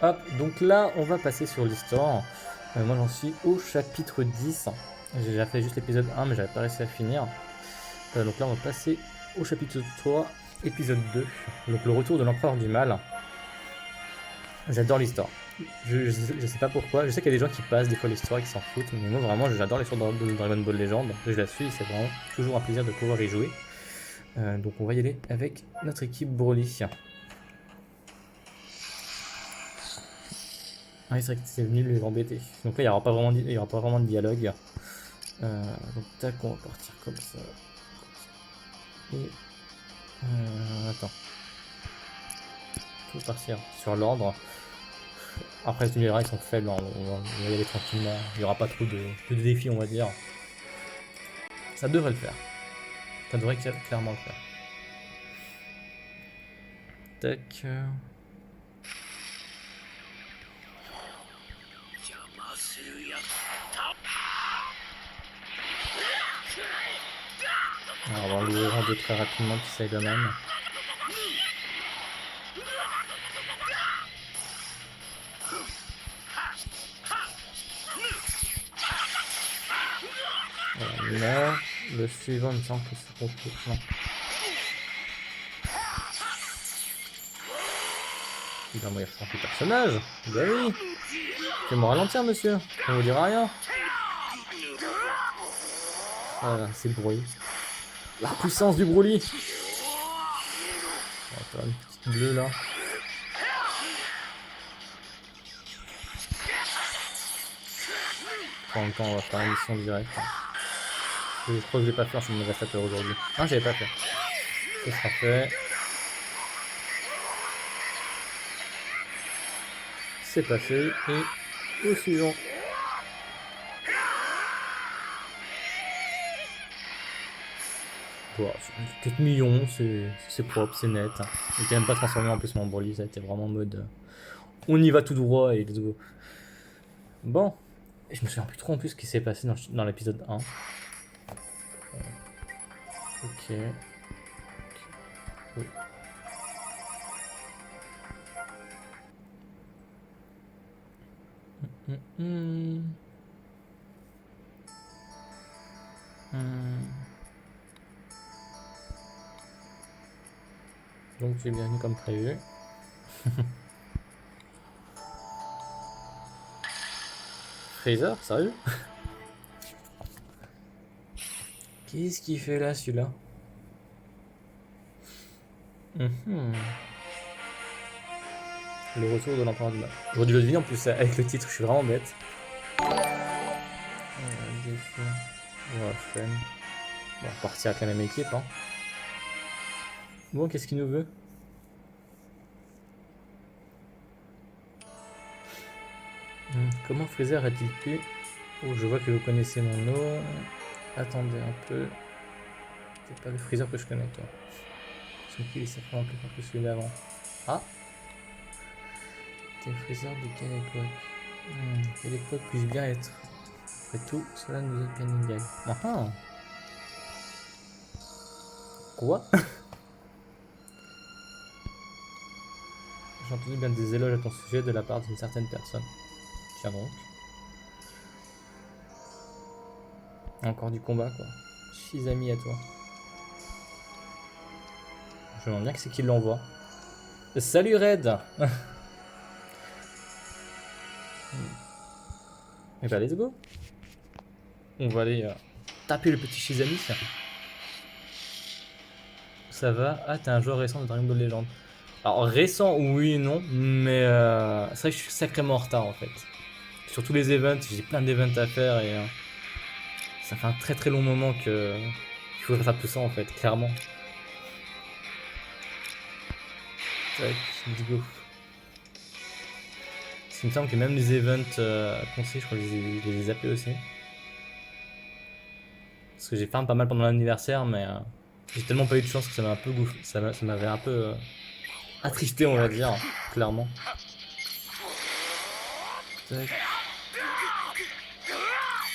Hop, donc là, on va passer sur l'histoire. Moi, j'en suis au chapitre 10. J'ai déjà fait juste l'épisode 1, mais j'avais pas réussi à finir. Donc là, on va passer au chapitre 3, épisode 2. Donc le retour de l'empereur du mal. J'adore l'histoire. Je sais pas pourquoi. Je sais qu'il y a des gens qui passent des fois l'histoire et qui s'en foutent. Mais moi, vraiment, j'adore l'histoire de Dragon Ball Legend. Je la suis, c'est vraiment toujours un plaisir de pouvoir y jouer. Donc on va y aller avec notre équipe Broly. Ah, c'est vrai que c'est venu les embêter. Donc là, il n'y aura pas vraiment de dialogue. Donc tac, on va partir comme ça. Et... attends. On va partir sur l'ordre. Après, les univers ils sont faibles, hein. On va y aller tranquillement. Il n'y aura pas trop de défis, on va dire. Ça devrait le faire. Ça devrait clairement le faire. Tac. Alors, on va l'ouvrir en deux très rapidement, petit Saiyaman. Voilà, le suivant, il me semble que c'est complet. Non. Il va mourir sur un personnage. Bah oui. Fais-moi ralentir, monsieur. On vous dira rien. Voilà, c'est le bruit. La puissance du Broly. On va faire une petite bleue là. En même temps, on va faire une mission directe. Je crois que je l'ai pas fait, c'est mon restateur aujourd'hui. Ah, j'avais pas fait. Ce sera fait. C'est passé. Et au suivant. Wow, 4 millions, c'est propre, c'est net. Il était même pas transformé en plus mon Broly, ça a été vraiment en mode on y va tout droit et let's go. Bon, et je me souviens plus trop en plus ce qui s'est passé dans l'épisode 1. Ok. Oui. Donc j'ai bien mis comme prévu. Freezer, sérieux? Qu'est-ce qu'il fait là, celui-là? Le retour de l'empereur du mal. J'aurais dû le deviner en plus avec le titre, je suis vraiment bête. Défi. Ouais, flemme. On va repartir avec la même équipe. Hein. Bon, qu'est-ce qu'il nous veut? Comment Freezer a-t-il pu... Oh, je vois que vous connaissez mon nom. Attendez un peu. C'est pas le Freezer que je connais, toi. Son kill est certainement plus fort que celui d'avant. Ah! T'es Freezer de quelle époque? Quelle époque puis-je bien être? Après tout, cela nous est bien égal. Ah ah! Quoi? J'ai entendu bien des éloges à ton sujet de la part d'une certaine personne. Tiens donc. Encore du combat, quoi. 6 amis à toi. Je me demande bien que c'est qui l'envoie. Salut Red. Et bah let's go. On va aller taper le petit Shizami. Ça va. Ah, t'es un joueur récent de Dragon Ball Legend. Alors récent, oui et non, mais c'est vrai que je suis sacrément en retard en fait. Sur tous les events, j'ai plein d'events à faire et ça fait un très très long moment que il faudrait faire tout ça en fait, clairement. Tac, let's go. Il me semble que même les events conseillés, je crois que je les ai zappés aussi. Parce que j'ai fait pas mal pendant l'anniversaire, mais j'ai tellement pas eu de chance que ça m'a un peu gouffé. Ça m'avait un peu attristé, on va dire, clairement. Tac.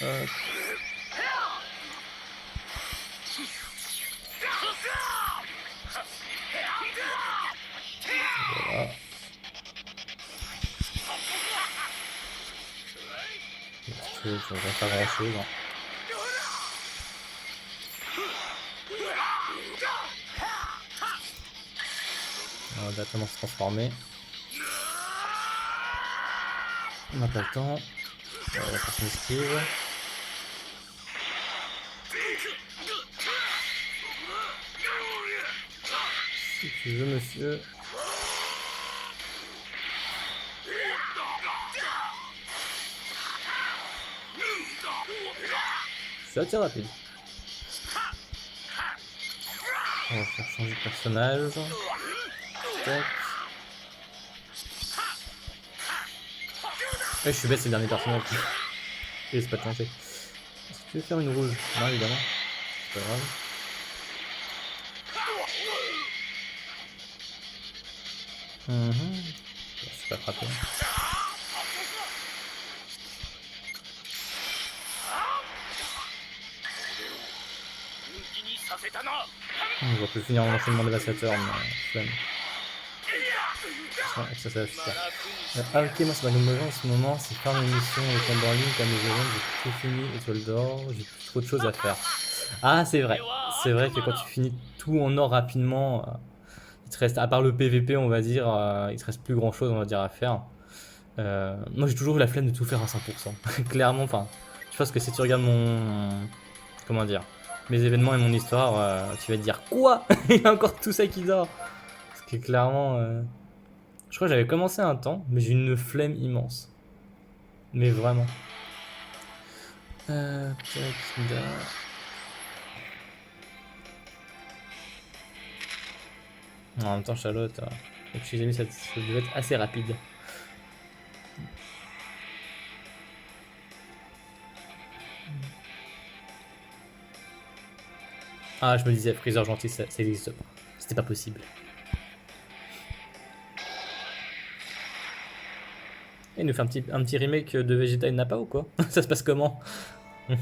Hop. Voilà. Je vais pas grand chose. Hein. On va directement se transformer. On n'a pas le temps. On va faire son esquive. Si tu veux, monsieur. C'est assez rapide. On va faire changer de personnage. Tac. Je suis bête, c'est le dernier personnage. Je laisse pas de changer. Est-ce que tu veux faire une rouge? Non, évidemment. C'est pas grave. Je suis pas frappé. On va plus finir en enchaînement dévastateur, mais flemme. Ça va super. Ah ok, moi c'est ma nouvelle en ce moment, c'est faire mes missions, les combats en ligne, comme les events, j'ai tout fini, étoile d'or, j'ai plus trop de choses à faire. Ah c'est vrai que quand tu finis tout en or rapidement, il te reste, à part le PVP on va dire, il te reste plus grand chose on va dire à faire. Moi j'ai toujours eu la flemme de tout faire à 100%, clairement, enfin, je pense que si tu regardes comment dire, mes événements et mon histoire, tu vas te dire quoi? Il y a encore tout ça qui dort. Parce que clairement, je crois que j'avais commencé un temps, mais j'ai une flemme immense. Mais vraiment. Tac, là. En même temps, Charlotte, et puis j'ai mis ça devait être assez rapide. Ah, je me disais, Freezer gentil, ça existe pas. C'était pas possible. Et il nous fait un petit remake de Vegeta et Nappa ou quoi? Ça se passe comment? On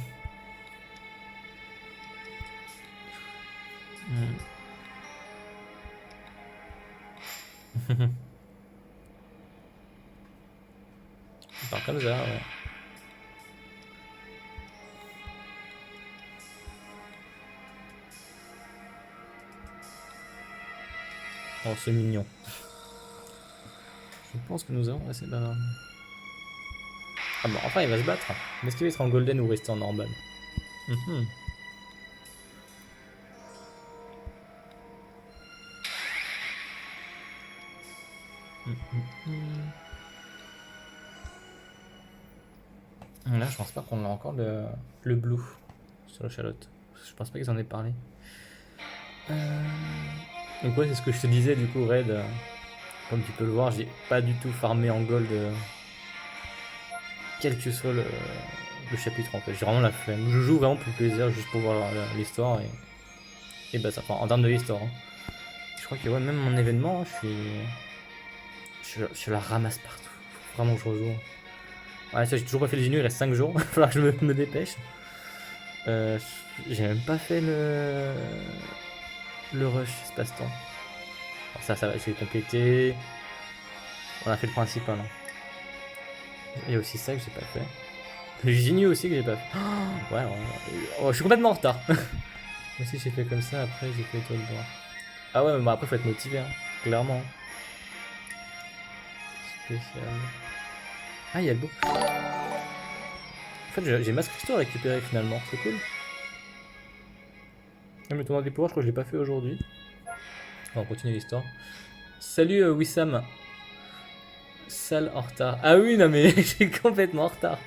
parle comme ça, ouais. Oh, c'est mignon. Je pense que nous avons assez d'armes. Ah bon, enfin il va se battre. Mais est-ce qu'il va être en golden ou rester en normal? Là, je pense pas qu'on a encore le blue sur le Charlotte. Je pense pas qu'ils en aient parlé. Donc ouais, c'est ce que je te disais du coup, Red. Comme tu peux le voir, j'ai pas du tout farmé en gold, quel que soit le chapitre en fait. J'ai vraiment la flemme. Je joue vraiment pour le plaisir, juste pour voir l'histoire et bah ça. Enfin, en termes de l'histoire. Hein. Je crois que ouais, même mon événement, je la ramasse partout. Faut vraiment que je rejoue. Ouais, ça, j'ai toujours pas fait le Genu, il reste 5 jours. Il va falloir que je me dépêche. J'ai même pas fait le rush espace-temps. Ça va, essayer de compléter. On a fait le principal. Hein. Il y a aussi ça que j'ai pas fait. Le Genu aussi que j'ai pas fait. Oh, ouais, je suis complètement en retard. Moi aussi j'ai fait comme ça, après j'ai fait étoile d'or. Ah ouais, mais bon, après faut être motivé, hein. Clairement. Spécial. Ah, il y a le beau. En fait, j'ai Mask Crystal à récupérer finalement, c'est cool. Mais le tournoi des pouvoirs, je crois que je l'ai pas fait aujourd'hui. On va continuer l'histoire. Salut Wissam. Salle en retard. Ah oui, non mais je suis complètement en retard.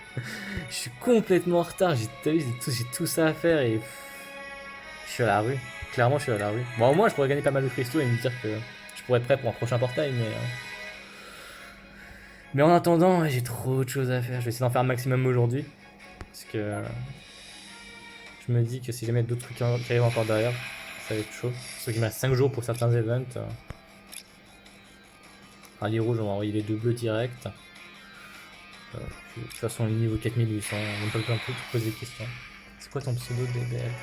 Je suis complètement en retard. J'ai tout ça à faire et je suis à la rue. Clairement, je suis à la rue. Bon, au moins, je pourrais gagner pas mal de cristaux et me dire que je pourrais être prêt pour un prochain portail, mais en attendant, j'ai trop de choses à faire. Je vais essayer d'en faire un maximum aujourd'hui. Parce que je me dis que si jamais d'autres trucs qui arrivent encore derrière, ça va être chaud. Sauf qu'il me reste 5 jours pour certains events. Enfin, les rouges, on va envoyer les deux bleus direct. De toute façon, le niveau 4800, on n'a pas le temps de te poser des questions. C'est quoi ton pseudo DBL?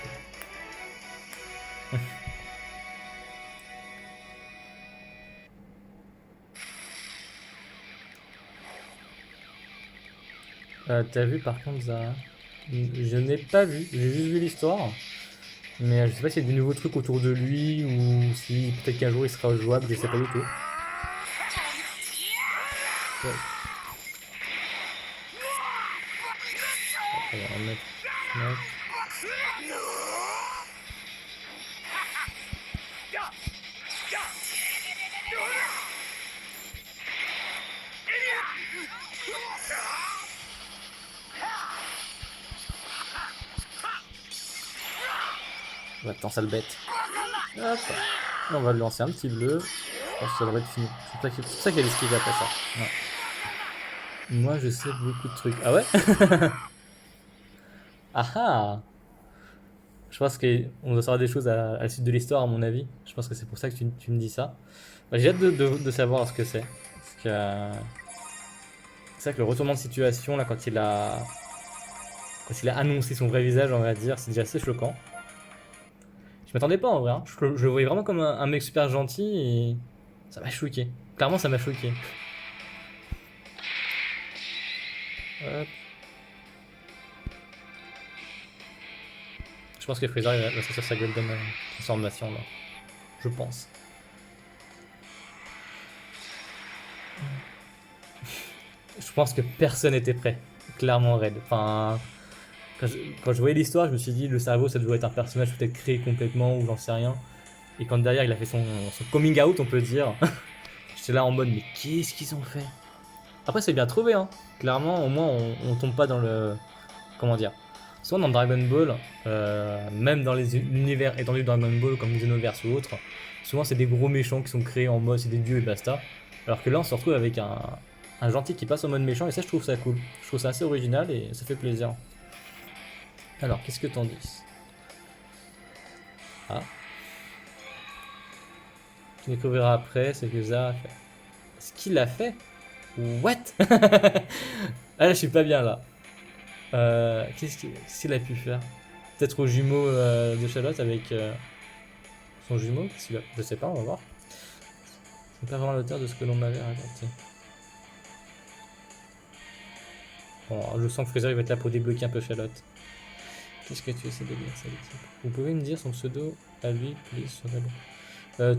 T'as vu par contre Zara? Je n'ai pas vu, j'ai juste vu l'histoire. Mais je sais pas s'il y a des nouveaux trucs autour de lui ou si peut-être qu'un jour il sera jouable, je sais pas du tout. Ouais. On va remettre Smack. Attends, sale bête. Hop. On va lui lancer un petit bleu. Je pense que ça devrait être fini. C'est pour ça qu'il y a l'esquive après ça. Ouais. Moi je sais beaucoup de trucs. Ah ouais? Ah ah! Je pense qu'on doit savoir des choses à la suite de l'histoire, à mon avis. Je pense que c'est pour ça que tu me dis ça. Bah, j'ai hâte de savoir ce que c'est. Parce que c'est vrai que le retournement de situation, là, quand il a annoncé son vrai visage, on va dire, c'est déjà assez choquant. Je m'attendais pas en vrai, hein. Je le voyais vraiment comme un mec super gentil et ça m'a choqué. Clairement, ça m'a choqué. Hop. Je pense que Freezer va sortir sa golden transformation là. Je pense. Je pense que personne n'était prêt. Clairement raid. Enfin, quand je, quand je voyais l'histoire, je me suis dit le cerveau ça doit être un personnage peut-être créé complètement ou j'en sais rien. Et quand derrière il a fait son coming out, on peut dire, j'étais là en mode mais qu'est-ce qu'ils ont fait? Après c'est bien trouvé, hein. Clairement, au moins on tombe pas dans le. Comment dire? Souvent dans Dragon Ball, même dans les univers étendus de Dragon Ball comme Xenoverse ou autre, souvent c'est des gros méchants qui sont créés en mode c'est des dieux et basta. Alors que là on se retrouve avec un gentil qui passe en mode méchant et ça je trouve ça cool. Je trouve ça assez original et ça fait plaisir. Alors qu'est-ce que t'en dis? Ah. Tu découvriras après ce que Zara a fait. Ce qu'il a fait? What? Ah là je suis pas bien là. Qu'est-ce qu'il a pu faire? Peut-être aux jumeaux de Charlotte avec son jumeau? Je sais pas, on va voir. C'est pas vraiment l'auteur de ce que l'on m'avait raconté. Bon, je sens que Freezer il va être là pour débloquer un peu Charlotte. Qu'est-ce que tu essaies de dire, ça, l'équipe? Vous pouvez me dire son pseudo à lui, please, sur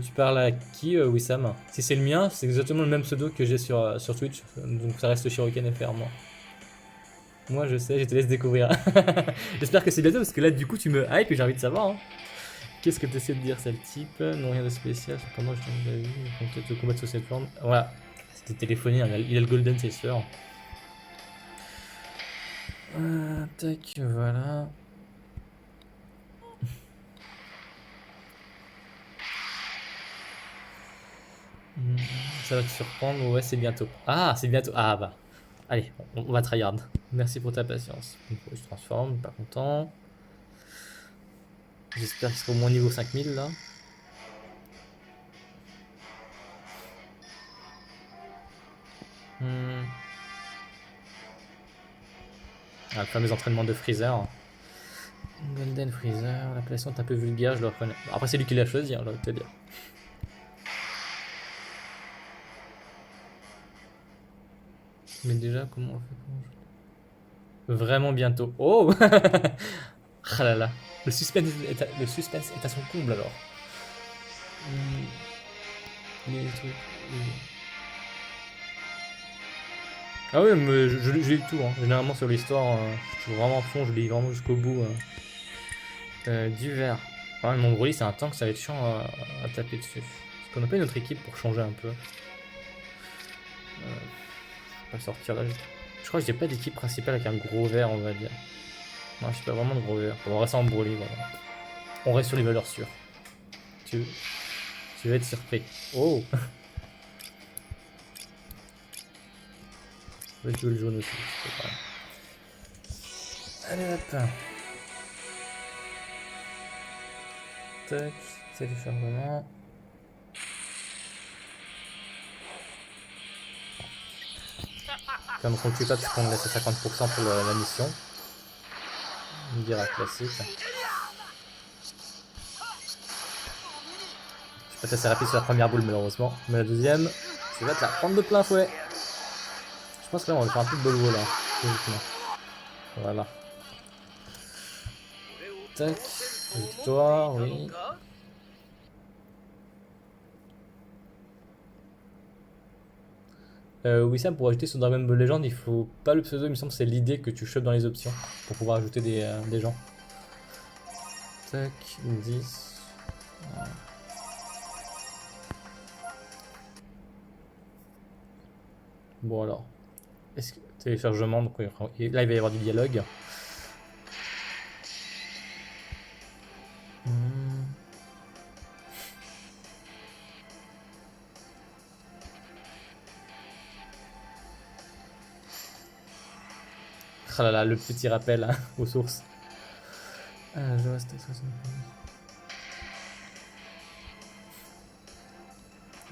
tu parles à qui, Wissam? Si c'est le mien, c'est exactement le même pseudo que j'ai sur Twitch, donc ça reste Shiroken FR, moi. Moi je sais, je te laisse découvrir. J'espère que c'est bientôt parce que là du coup tu me hype et j'ai envie de savoir. Hein. Qu'est-ce que tu essaies de dire, sale type? Non, rien de spécial, cependant je t'en ai vu, on peut peut-être te combattre sur cette forme. Voilà, c'était téléphoné, hein, il a le golden, c'est sûr. Tac, voilà. Ça va te surprendre, ouais, c'est bientôt. Ah, c'est bientôt. Ah bah, allez, on va tryhard. Merci pour ta patience. Il se transforme, pas content. J'espère qu'il sera au moins niveau 5000 là. Ah, le fameux entraînement de Freezer. Golden Freezer, l'appellation est un peu vulgaire, je le reconnais. Après, c'est lui qui l'a choisi, hein, j'ai envie de te dire. Mais déjà, comment on fait vraiment bientôt. Oh. Ah là là. Le suspense est à son comble alors. Les trucs. Ah ouais, mais je lis tout. Hein. Généralement sur l'histoire, je suis vraiment à fond, je lis vraiment jusqu'au bout. Du vert. Ah, mon Broly, c'est un tank, ça va être chiant à taper dessus. Est-ce qu'on n'a pas une autre équipe pour changer un peu? Je vais pas sortir là. Je crois que j'ai pas d'équipe principale avec un gros vert, on va dire. Non, je suis pas vraiment de gros vert. On reste en Broly, voilà. On reste sur les valeurs sûres. Tu vas être surpris. Oh. Je vais jouer le jaune aussi. Allez hop. Tac, téléchargement. Comme on ne tue pas parce qu'on laisse 50% pour la mission. On dirait classique. Je suis pas assez rapide sur la première boule malheureusement. Mais la deuxième, tu vas te la prendre de plein fouet. Je pense que là on va faire un peu de ball wall là. Logiquement. Voilà. Tac. Victoire, oui. Oui, ça pour ajouter sur Dragon Ball Legend, il faut pas le pseudo, il me semble que c'est l'idée que tu chopes dans les options pour pouvoir ajouter des gens. Tac, 10. Bon alors, est-ce que téléchargement, donc là il va y avoir du dialogue. Hmm. Ah là là, le petit rappel hein, aux sources. Je reste à 60.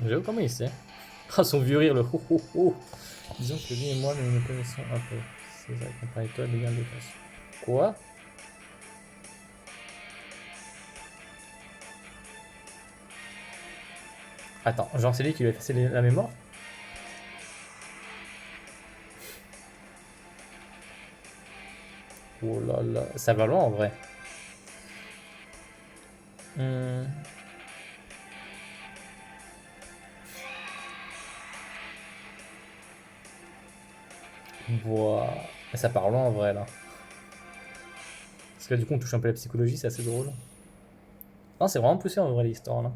J'avoue comment il sait. Ah son vieux rire, le ho ho ho. Disons que lui et moi nous nous connaissons un peu. C'est vrai, comparé toi, bien des faces. Quoi? Attends, genre c'est lui qui lui a effacé la mémoire? Oh là là, ça va loin en vrai. Hmm. Boah. Ça part loin en vrai là. Parce que là, du coup on touche un peu la psychologie, c'est assez drôle. Non, c'est vraiment poussé en vrai l'histoire là.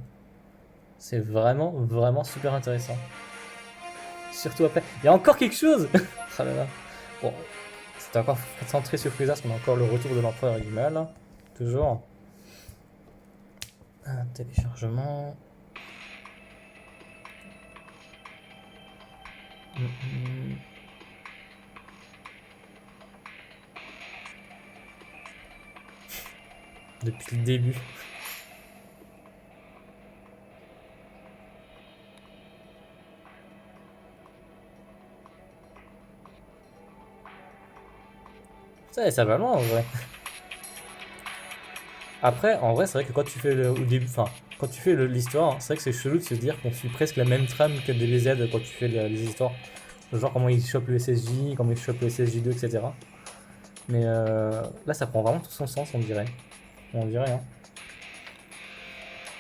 C'est vraiment, vraiment super intéressant. Surtout après. Il y a encore quelque chose. Ah là là. Bon, c'était encore centré sur Frieza parce qu'on a encore le retour de l'empereur du mal. Hein. Toujours. Un téléchargement. Mm. Depuis le début. Ça va loin en vrai. Après, en vrai, c'est vrai que quand tu fais au début, enfin, quand tu fais l'histoire, c'est vrai que c'est chelou de se dire qu'on suit presque la même trame que DBZ quand tu fais les histoires. Genre comment ils chopent le SSJ, comment ils chopent le SSJ2, etc. Mais là, ça prend vraiment tout son sens, on dirait. On dirait, hein.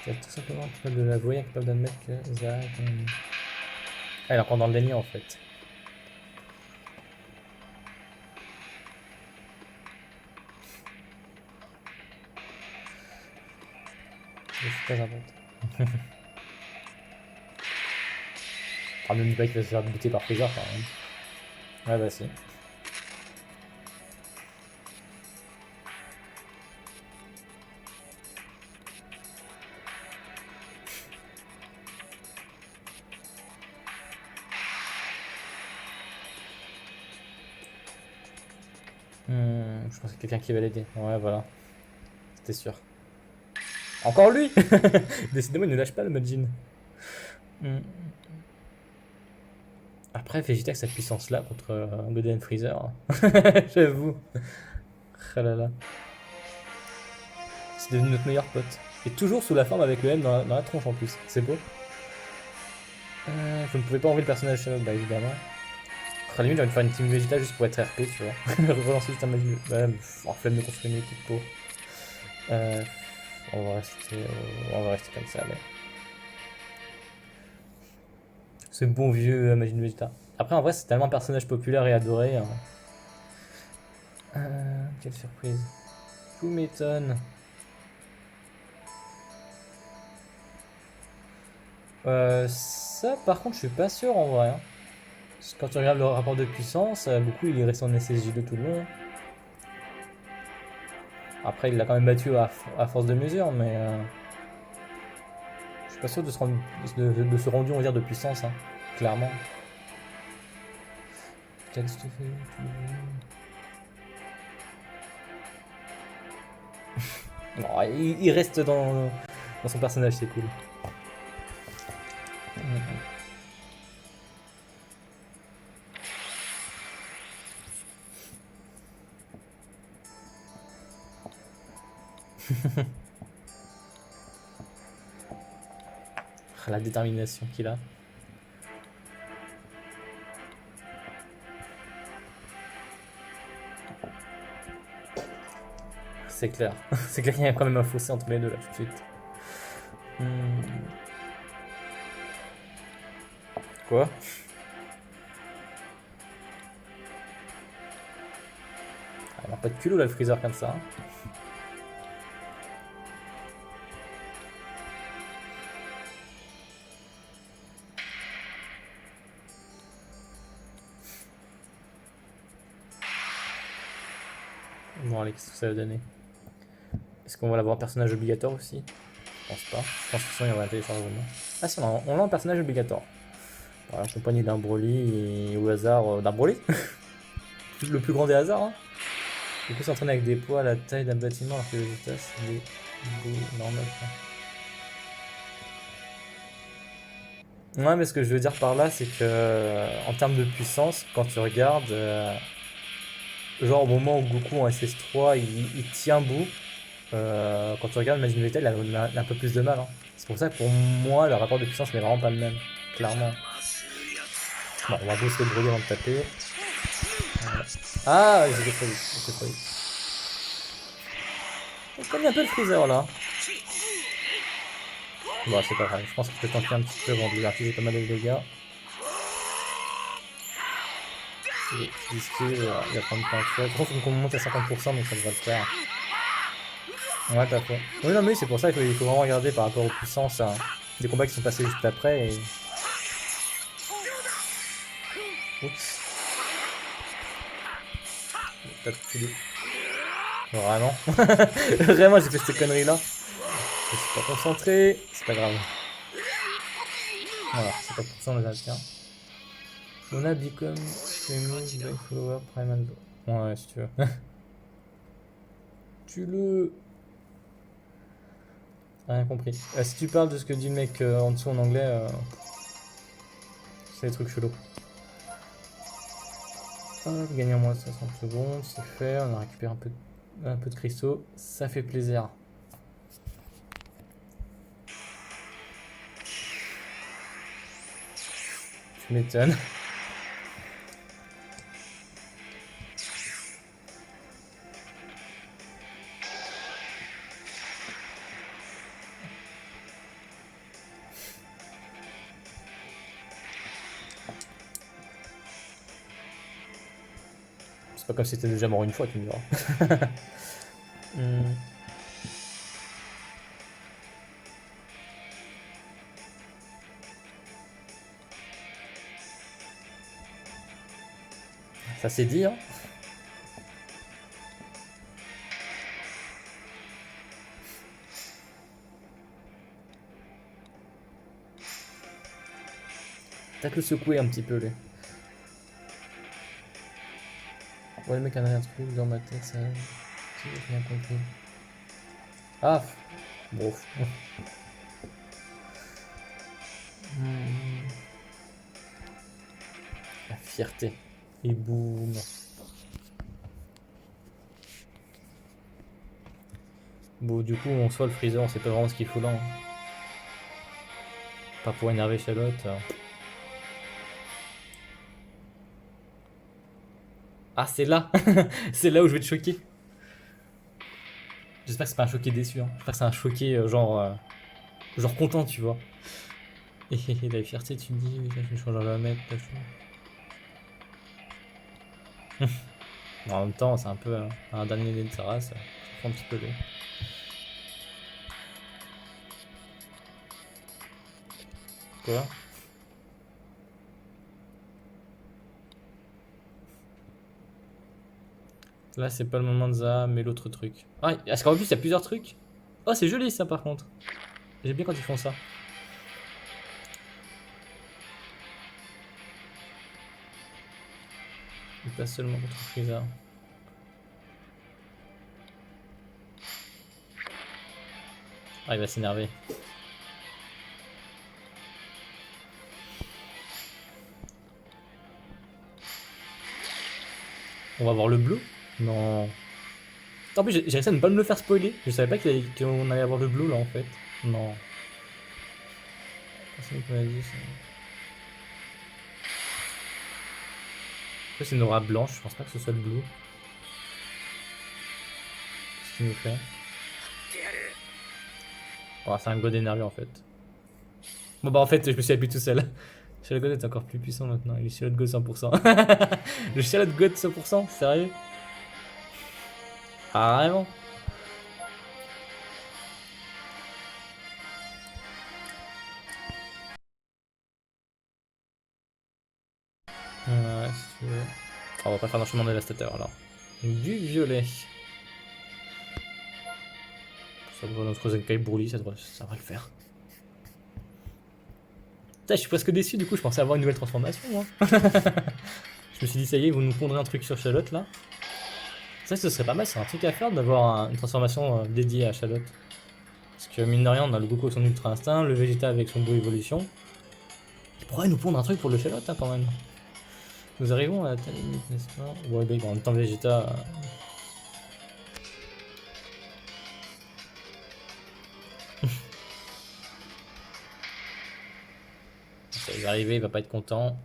C'est tout simplement capable de l'avouer, incapable d'admettre que Zach. Ah, il est encore dans le déni en fait. C'est très important. Ah, ne dis pas qu'il va se faire buter par Freezer quand même. Ouais, bah si. Je pense que quelqu'un qui va l'aider. Ouais, voilà. C'était sûr. Encore lui. Décidément, il ne lâche pas le Majin. Hmm. Après, Vegeta avec sa puissance là contre Golden Freezer. J'avoue. Ah là là. C'est devenu notre meilleur pote. Et toujours sous la forme avec le M dans la tronche en plus. C'est beau. Je ne pouvais pas enlever le personnage Shadow, bah évidemment. À la limite, j'ai envie de faire une team Vegeta juste pour être RP, tu vois. Relancer juste un Majin. Ouais, en flemme de construire une équipe pour. Euh, on va rester comme ça, mais. Ce bon vieux Majin Vegeta. Après, en vrai, c'est tellement un personnage populaire et adoré. Hein. Quelle surprise. Tout m'étonne. Ça, par contre, je suis pas sûr en vrai. Hein. Parce que quand tu regardes le rapport de puissance, beaucoup il est resté en SSJ2 tout le long. Après, il l'a quand même battu à force de mesure, mais je suis pas sûr de se rendu, on va dire, de puissance, hein, clairement. Qu'est-ce que tu fais? Non, il reste dans son personnage, c'est cool. Ah, la détermination qu'il a. C'est clair. C'est clair qu'il y a quand même un fossé entre les deux là tout de suite. Quoi? Ah, il a pas de culot là le freezer comme ça. Hein. Bon allez, qu'est-ce que ça va donner? Est-ce qu'on va l'avoir en personnage obligatoire aussi? Je pense pas. Je pense que sinon il y aurait un téléchargement. Ah si, on l'a en personnage obligatoire. Voilà, accompagné d'un Broly et au hasard d'un Broly. Le plus grand des hasards. Hein. Du coup s'entraîner avec des poids à la taille d'un bâtiment alors que les résultats c'est des bouts normales. Ouais mais ce que je veux dire par là c'est que en termes de puissance, quand tu regardes, genre au moment où Goku en SS3 il tient bout, quand tu regardes Majin Vegeta il a un peu plus de mal. Hein. C'est pour ça que pour moi le rapport de puissance n'est vraiment pas le même, clairement. Bon on va booster le Broly avant de taper. Voilà. Ah j'étais trop vite, j'étais trop vite. On connaît un peu le freezer là. Bon, c'est pas grave, je pense que je peux tanker un petit peu avant de lui infliger pas mal de dégâts. Il va prendre plein de fois. Je pense qu'on monte à 50% donc ça devrait le faire. Ouais, pas faux. Oui, non, mais c'est pour ça qu'il faut vraiment regarder par rapport aux puissances hein, des combats qui sont passés juste après. Et... Oups. T'as tout dit. Vraiment. Vraiment, j'ai fait cette connerie là. Je suis pas concentré. C'est pas grave. Voilà, 50% les atteint. On a become famous by follower prime and... Ouais, si tu veux. Tu le... Rien compris. Si tu parles de ce que dit le mec en dessous en anglais, c'est des trucs chelous. Gagner en moins de 60 secondes, c'est fait. On a récupéré un peu de cristaux. Ça fait plaisir. Tu m'étonnes. C'est pas comme si t'étais déjà mort une fois, tu me diras. Ça c'est dit, hein. Peut-être le secouer un petit peu, lui. Ouais, le mec a un truc dans ma tête, ça. J'ai rien compris. Ah! Bon. La fierté. Et boum. Bon, du coup, on soit le freezer, on sait pas vraiment ce qu'il faut là. Hein. Pas pour énerver Charlotte. Ah, c'est là! C'est là où je vais te choquer. J'espère que c'est pas un choqué déçu. Hein. J'espère que c'est un choqué genre content, tu vois. Et la fierté, tu me dis, je ne changerai jamais de En même temps, c'est un peu un dernier de sa race. Ça prend un petit peu les. Quoi? Là, c'est pas le moment de ça, mais l'autre truc. Ah, est-ce qu'en plus, il y a plusieurs trucs? Oh, c'est joli ça par contre. J'aime bien quand ils font ça. Et pas seulement contre Freezer. Ah, il va s'énerver. On va voir le bleu? Non. En plus, j'ai réussi à ne pas me le faire spoiler. Je savais pas qu'on allait avoir le bleu là en fait. Non. Personne qui m'a dit ça. Après, c'est une aura blanche. Je pense pas que ce soit le bleu. qu'il nous fait. Oh, c'est un god énervé en fait. Bon bah en fait je me suis appuyé tout seul. Charlotte God est encore plus puissant maintenant, il est Charlotte God 100%. Le Charlotte God 100%, sérieux? Ah vraiment? Ouais, si tu veux. Oh, on va pas faire d'enchaînement dévastateur alors. Du violet. Ça devrait notre Zenkai Broly, ça devrait le faire. Putain, je suis presque déçu, du coup je pensais avoir une nouvelle transformation moi. Je me suis dit ça y est, ils vont nous pondre un truc sur Charlotte là. Ça ce serait pas mal, c'est un truc à faire d'avoir une transformation dédiée à Charlotte. Parce que mine de rien, on a le Goku avec son Ultra Instinct, le Vegeta avec son Beau Évolution. Ils pourraient nous pondre un truc pour le Charlotte hein, quand même. Nous arrivons à la limite, n'est-ce pas? Ouais, bah, en même temps Vegeta. Ça va arriver, il va pas être content.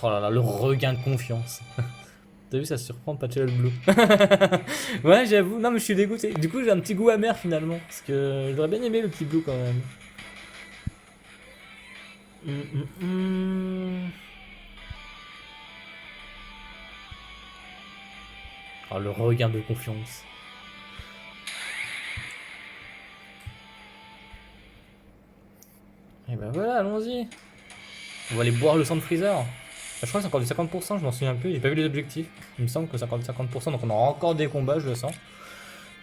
Oh là là, le regain de confiance. T'as vu, ça surprend Patchel Blue. Ouais, j'avoue. Non, mais je suis dégoûté. Du coup, j'ai un petit goût amer finalement. Parce que j'aurais bien aimé le petit Blue quand même. Hum. Oh, le regain de confiance. Et ben voilà, allons-y. On va aller boire le sang de Freezer. Je crois que c'est encore du 50%, je m'en souviens plus, j'ai pas vu les objectifs. Il me semble que c'est encore du 50%, donc on aura encore des combats, je le sens.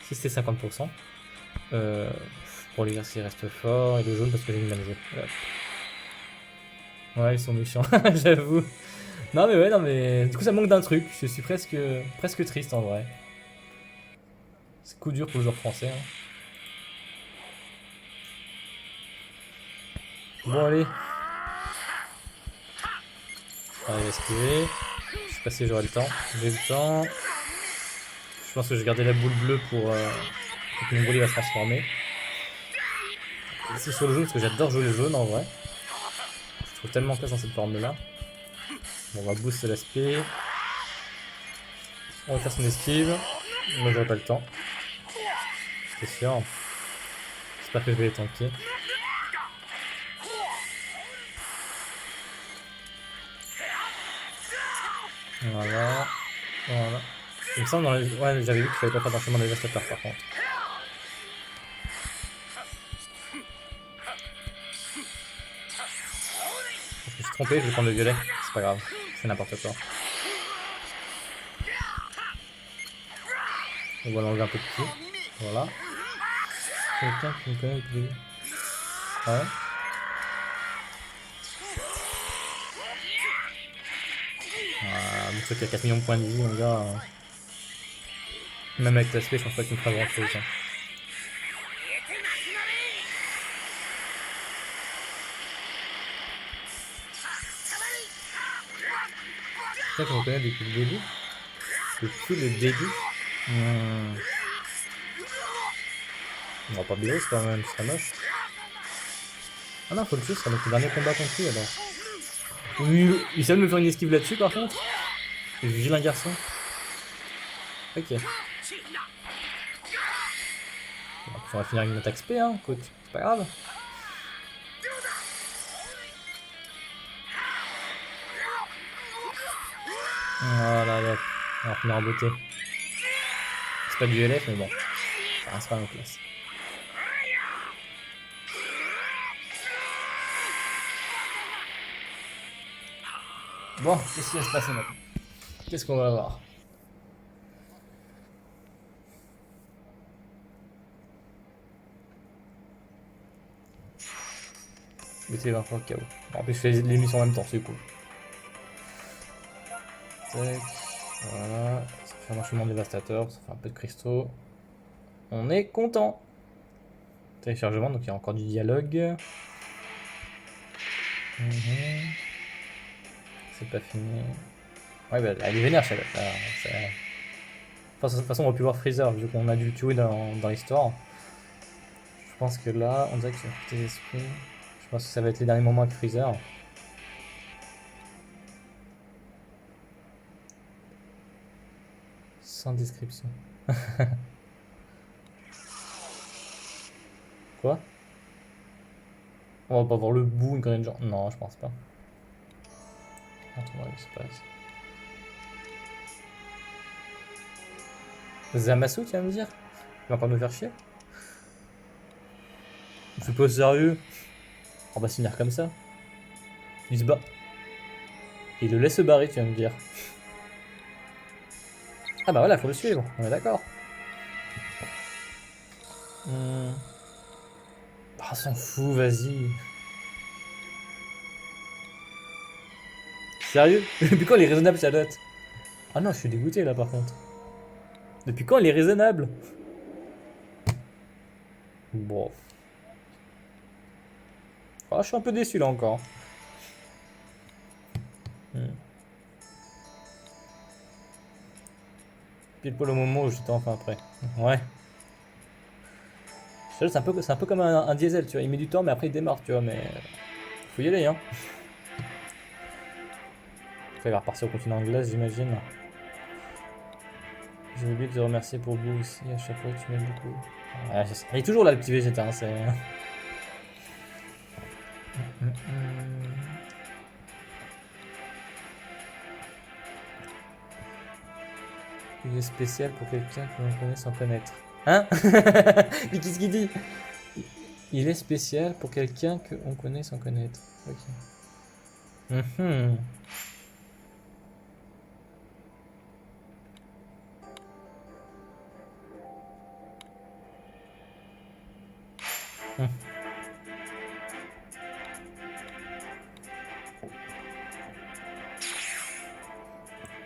Si c'était 50%. Pour l'exercice, il reste fort, et le jaune parce que j'ai mis le jeu. Ouais, ils sont méchants, j'avoue. Non mais ouais, non mais... Du coup ça manque d'un truc, je suis presque triste en vrai. C'est coup dur pour le joueur français. Hein. Bon allez. Allez, esquiver. Je sais pas si j'aurai le temps. J'ai le temps. Je pense que je vais garder la boule bleue pour quand mon brûlé va se transformer. C'est sur le jaune parce que j'adore jouer le jaune en vrai. Je trouve tellement classe dans cette forme là. Bon, on va booster l'aspect. On va faire son esquive. Moi j'aurai pas le temps. C'est sûr. J'espère que je vais les tanker. Voilà. Voilà. Il me semble dans les... Ouais, j'avais vu qu'il fallait pas faire d'enchaînement dévastateur par contre. Je me suis trompé, je vais prendre le violet. C'est pas grave. C'est n'importe quoi. On va l'enlever un peu de tout. Voilà. Quelqu'un qui me connaît depuis le début. Ouais. Ah, mon truc a 4 millions de points de vie, mon gars. Même avec l'aspect, je pense pas qu'il me fera grand chose. Hein. C'est ça qu'on connaît depuis le début. Depuis le début. On va pas Beerus quand même, ce serait moche. Ah non, faut le tuer, ça va être le dernier combat contre lui alors. Oui, il sait me faire une esquive là-dessus par contre. Le vilain garçon. Ok. Bon, on va finir avec une attaque spé, hein, écoute, c'est pas grave. Voilà, là, on va finir en beauté. C'est pas du LF, mais bon, ça reste pas en classe. Bon, qu'est-ce qui va se passer maintenant? Qu'est-ce qu'on va avoir? BT 23 KO. Bon, en plus, je fais l'émission en même temps, c'est cool. Tac, voilà. Ça fait un enchaînement dévastateur, ça fait un peu de cristaux. On est content. Téléchargement, donc il y a encore du dialogue. C'est pas fini. Ouais, bah, elle est vénère, Charlotte. Enfin, de toute façon, on va plus voir Freezer, vu qu'on a dû le tuer dans l'histoire. Je pense que là, on dirait que c'est tes esprits. Je pense que ça va être les derniers moments avec Freezer. Sans description. Quoi? On va pas voir le bout, une grande genre. Non, je pense pas. Attends, ouais, c'est pas ça. Zamasu, tu vas me dire? Il va encore nous faire chier? Je suis pas sérieux. On va se finir comme ça. Il se bat. Il le laisse se barrer, tu vas me dire. Ah bah voilà, faut le suivre, on est d'accord. Hmm. Ah, s'en fout, vas-y. Sérieux? Depuis quand il est raisonnable, Charlotte? Ah non, je suis dégoûté là par contre. Depuis quand il est raisonnable? Bon. Ah, je suis un peu déçu là encore. Hmm. Pile poil au moment où j'étais enfin prêt. Ouais. Charlotte, c'est un peu comme un diesel, tu vois. Il met du temps, mais après il démarre, tu vois. Mais faut y aller, hein. Après, il va repartir au continent en glace, j'imagine. J'ai oublié de te remercier pour vous aussi. À chaque fois, tu m'aides beaucoup. Ouais, il est toujours là, le petit végétarien. C'est. Hmm, hmm. Il est spécial pour quelqu'un que l'on connaît sans connaître. Hein? Mais qu'est-ce qu'il dit? Il est spécial pour quelqu'un que on connaît sans connaître. Ok. Mhm. Mhm.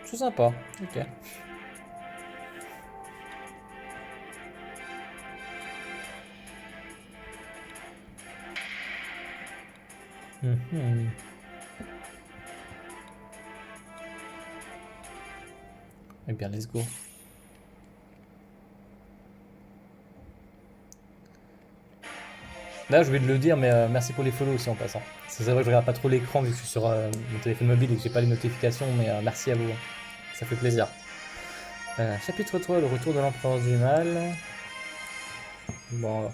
C'est sympa. Ok. Mhm. Eh bien, let's go. Là, je vais le dire, mais merci pour les follow aussi en passant. C'est vrai que je regarde pas trop l'écran vu que je suis sur mon téléphone mobile et que j'ai pas les notifications, mais merci à vous. Ça fait plaisir. Chapitre 3, le retour de l'empereur du mal. Bon,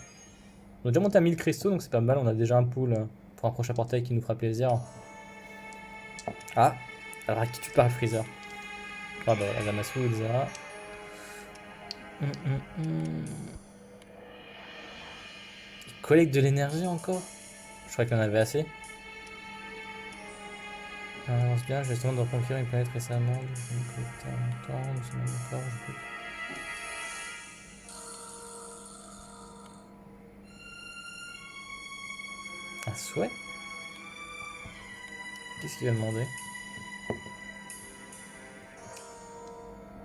on a déjà monté à 1000 cristaux, donc c'est pas mal. On a déjà un pool pour un prochain portail qui nous fera plaisir. Ah, alors à qui tu parles, Freezer? Ah bah voilà, Zamasu, Elzara. Il collecte de l'énergie encore? Je crois qu'il en avait assez. On se bien, j'ai justement de reconquérir une planète récemment. Donc, collecter en même temps, nous sommes d'accord, je peux. Un souhait? Qu'est-ce qu'il va demander?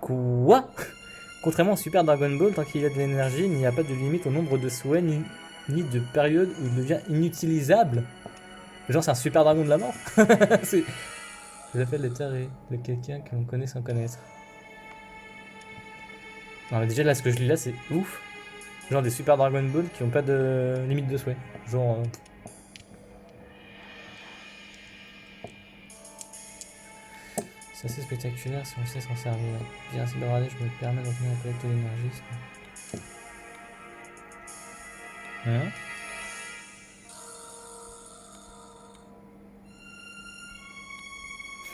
Quoi? Contrairement au Super Dragon Ball, tant qu'il y a de l'énergie, il n'y a pas de limite au nombre de souhaits ni de période où il devient inutilisable. Genre, c'est un Super Dragon de la mort. C'est- Je l'appelle le taré de quelqu'un que l'on connaît sans connaître. Non, mais déjà, là, ce que je lis là, c'est ouf. Genre des Super Dragon Ball qui ont pas de limite de souhait. Genre. C'est assez spectaculaire si on sait s'en servir. Bien, c'est de regarder, je me permets d'obtenir la collecte d'énergie. Hein?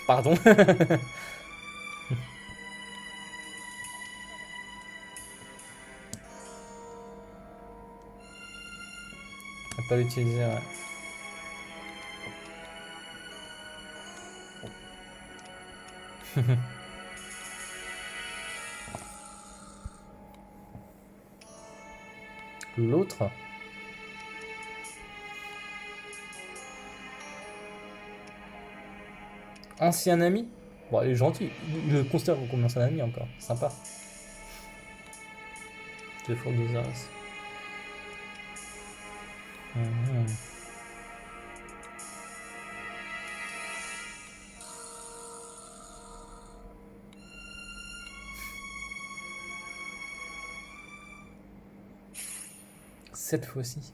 Pardon? On va pas l'utiliser, ouais. L'autre? Ancien ami? Bon, il est gentil. Il le considère comme ancien ami encore. Sympa. Deux fois deux as. Mhm. cette fois-ci.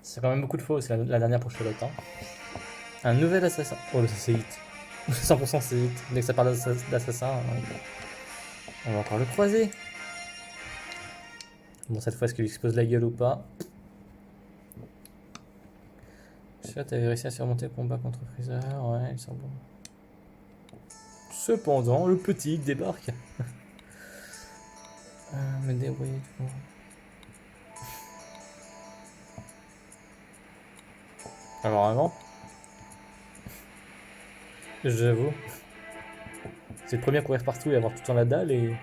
C'est quand même beaucoup de fois, c'est la dernière pour Charlotte. Hein. Un nouvel assassin. Oh, ça c'est hit. 100% c'est hit. Dès que ça parle d'assassin, on va encore le croiser. Bon, cette fois, est-ce qu'il explose la gueule ou pas? Charlotte avait réussi à surmonter le combat contre Freezer. Ouais, il semble. Cependant, le petit débarque. Me débrouiller tout. Alors avant, j'avoue, c'est le premier à courir partout et avoir tout le temps la dalle et...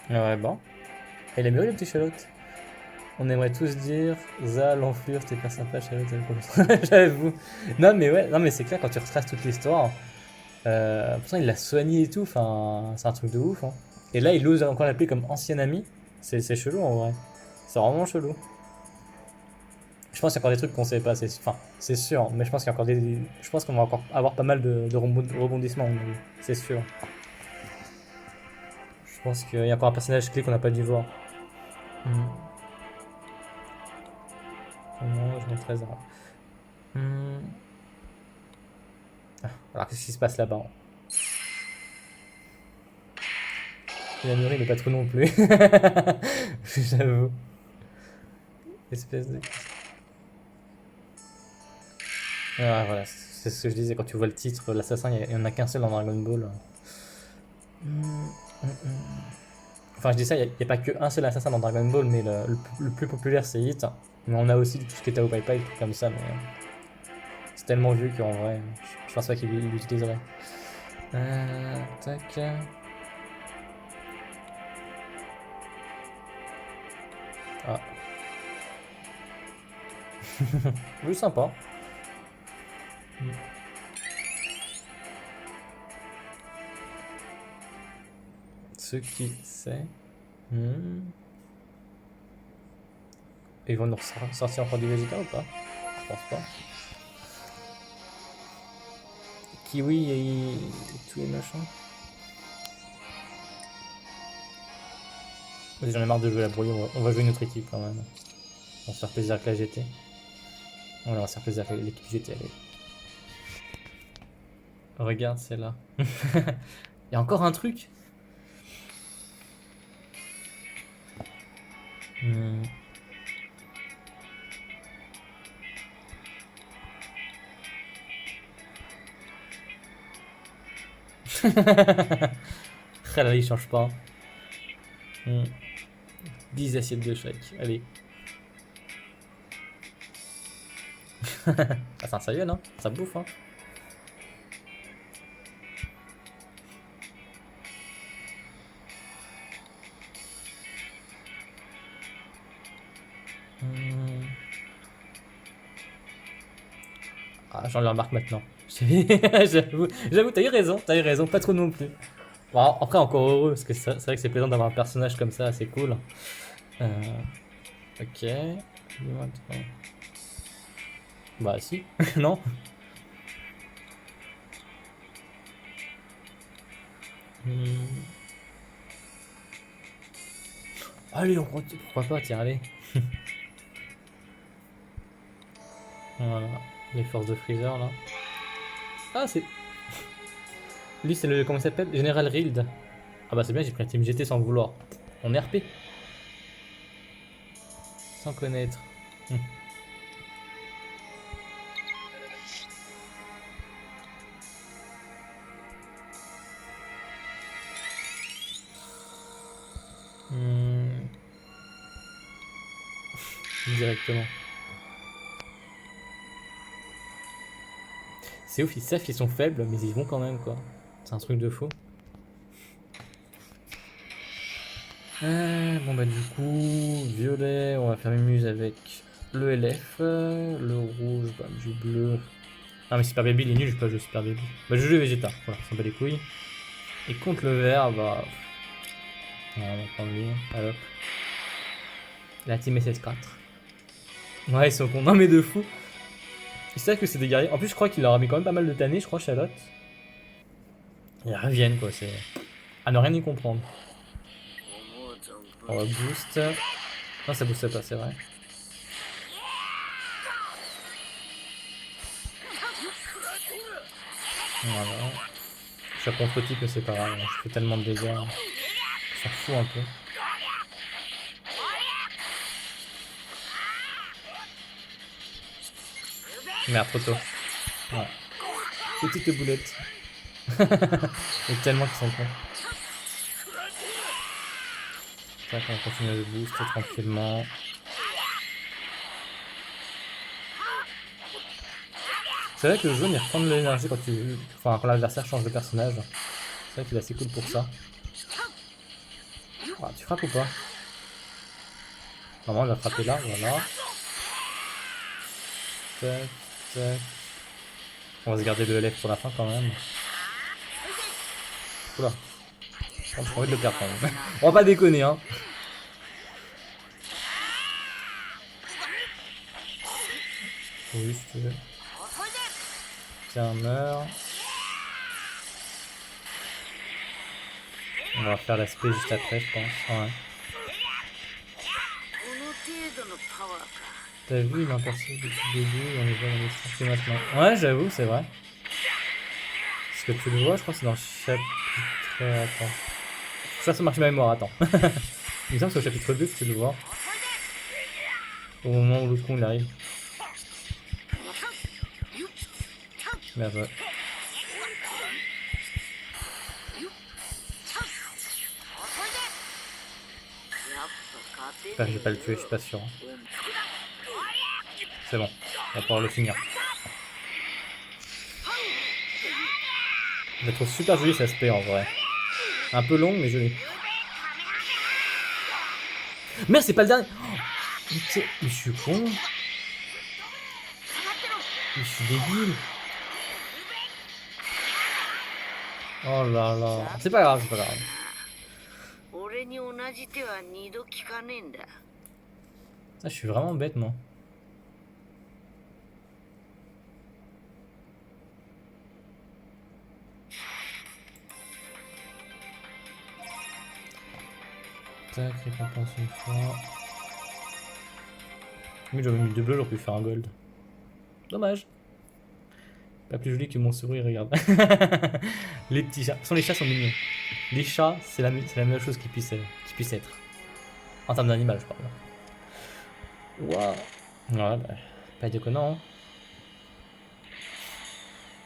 Ouais, bon. Il est mieux le petit Charlotte. On aimerait tous dire Za, l'enflure, t'es pas sympa, Charlotte. J'avoue. Non, mais ouais, non, mais c'est clair quand tu retraces toute l'histoire. Pourtant, il l'a soigné et tout. Enfin, c'est un truc de ouf. Hein. Et là, il ose encore l'appeler comme ancien ami. C'est chelou en vrai. C'est vraiment chelou. Je pense qu'il y a encore des trucs qu'on sait pas. Enfin, c'est sûr. Mais je pense qu'il y a encore des. Je pense qu'on va encore avoir pas mal de rebondissements. C'est sûr. Je pense qu'il y a encore un personnage clé qu'on n'a pas dû voir. Non, je montre Trésor. Alors qu'est-ce qui se passe là-bas? La mûrie n'est pas trop non plus. J'avoue. Espèce de. Ah, voilà, c'est ce que je disais quand tu vois le titre, l'assassin, il n'y en a qu'un seul dans Dragon Ball. Enfin, je dis ça, il n'y a pas qu'un seul assassin dans Dragon Ball, mais le plus populaire c'est Hit. Mais on a aussi tout ce qui est Tao Pai Pai, tout comme ça, mais c'est tellement vieux qu'en vrai, je pense pas qu'il l'utiliserait. Tac. Ah. Oui, sympa. Ce qui c'est. Ils vont nous sortir encore du Vegeta ou pas? Je pense pas. Kiwi et tout les machins. J'en ai marre de jouer à brouillon, on va jouer une autre équipe quand même. On va se faire plaisir avec la GT. On va se faire plaisir avec l'équipe GT, allez. Regarde, c'est là. Il y a encore un truc. Ah là, il change pas. 10 assiettes de chaque, allez. Ah, c'est un sérieux, non? Ça bouffe, hein. Ah, j'en le remarque maintenant. J'avoue, t'as eu raison, pas trop non plus. Bon, après, encore heureux, parce que c'est vrai que c'est plaisant d'avoir un personnage comme ça, c'est cool. Ok. Bah si, non? Allez, pourquoi pas, tiens, allez. Voilà, les forces de Freezer là. Ah, c'est. Lui, c'est le. Comment il s'appelle? Général Rild. Ah bah c'est bien, j'ai pris un team GT sans le vouloir. On est RP. Sans connaître. Directement. C'est ouf, ils savent qu'ils sont faibles, mais ils y vont quand même quoi. C'est un truc de fou. Bon bah du coup, violet, on va faire une muse avec le LF, le rouge, bah du bleu. Ah mais Super Baby il est nul, je peux pas jouer Super Baby. Bah je joue Vegeta, voilà, ça me bat les couilles. Et contre le vert, bah... on va prendre lui, alors. La team SS4. Ouais, ils sont cons. Non, mais de fou. C'est vrai que c'est des guerriers. En plus, je crois qu'il leur a mis quand même pas mal de tannées, je crois, Charlotte. Ils reviennent, quoi. C'est à ne rien y comprendre. On va boost. Non, ça booste pas, c'est vrai. Voilà. Je suis contre-type, mais c'est pas grave. Je fais tellement de dégâts. On s'en fout un peu. Merde, trop tôt. Ouais. Petite boulette. Et tellement qu'ils sont cons. Tac, on va continuer à le boost tranquillement. C'est vrai que le jaune il reprend de l'énergie quand quand l'adversaire change de personnage. C'est vrai qu'il est assez cool pour ça. Ah, tu frappes ou pas? Normalement il va frapper là, voilà. Tac, tac. On va se garder le LF pour la fin quand même. Oula. J'ai envie de le perdre quand même. On va pas déconner hein. Oui, si tu veux. Tiens, meurs. On va faire l'aspect juste après, je pense. Ouais. T'as vu, il est imperçu depuis le début, on les voit dans les sorties maintenant. Ouais, j'avoue, c'est vrai. Est-ce que tu le vois? Je crois que c'est dans le chapitre. Attends. Ça marche ma mémoire, attends. Il me semble que c'est au chapitre 2 que tu le vois. Au moment où l'autre con il arrive. Merde, ouais. J'espère que je vais pas le tuer, je suis pas sûr. C'est bon, on va pouvoir le finir. Je la trouve super jolie cette aspect en vrai. Un peu longue mais jolie. Merde, c'est pas le dernier. Mais je suis con. Mais je suis débile. Oh là là. C'est pas grave, c'est pas grave. Ah, je suis vraiment bête, moi. Tac, récompense une fois. Mais j'aurais mis 2 bleus, j'aurais pu faire un gold. Dommage. Pas plus joli que mon sourire, regarde. Les petits chats. Les chats sont mignons. Les chats, c'est la meilleure chose qui puisse être. En termes d'animal, je parle. Waouh. Ouais, bah, pas déconnant. Hein.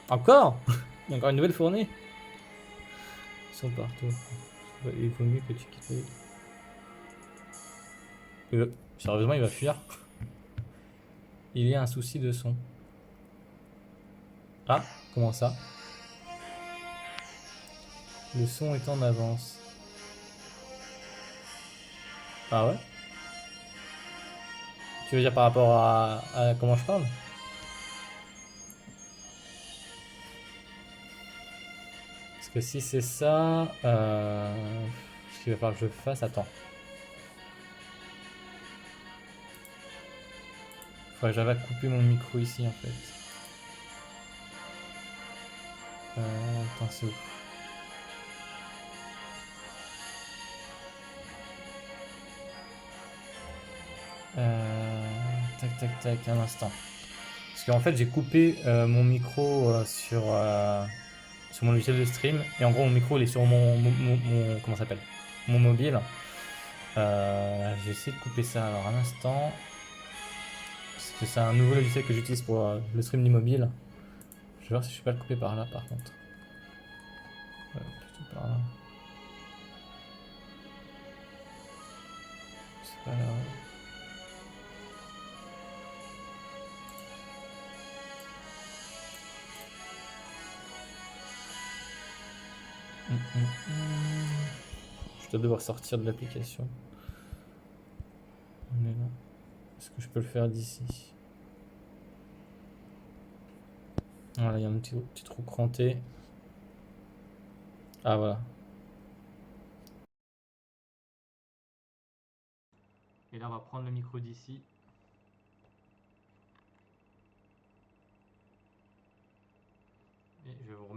Encore. Il y a encore une nouvelle fournée. Ils sont partout. Il vaut mieux que tu quittes sérieusement, il va fuir. Il y a un souci de son. Ah, comment ça? Le son est en avance. Ah ouais? Tu veux dire par rapport à comment je parle? Parce que si c'est ça, ce qu'il va falloir que je fasse, attends. Faudrait que j'avais couper mon micro ici en fait. Attends, c'est où? Tac tac tac, un instant. Parce qu'en fait j'ai coupé mon micro sur mon logiciel de stream. Et en gros mon micro il est sur comment ça s'appelle? Mon mobile. Je vais essayer de couper ça alors un instant. Parce que c'est un nouveau logiciel que j'utilise pour le stream du mobile. Je vais voir si je peux pas le couper par là par contre. Plutôt par là. C'est pas là. Je dois devoir sortir de l'application. On est là. Est-ce que je peux le faire d'ici? Voilà, il y a un petit trou cranté. Ah voilà. Et là on va prendre le micro d'ici.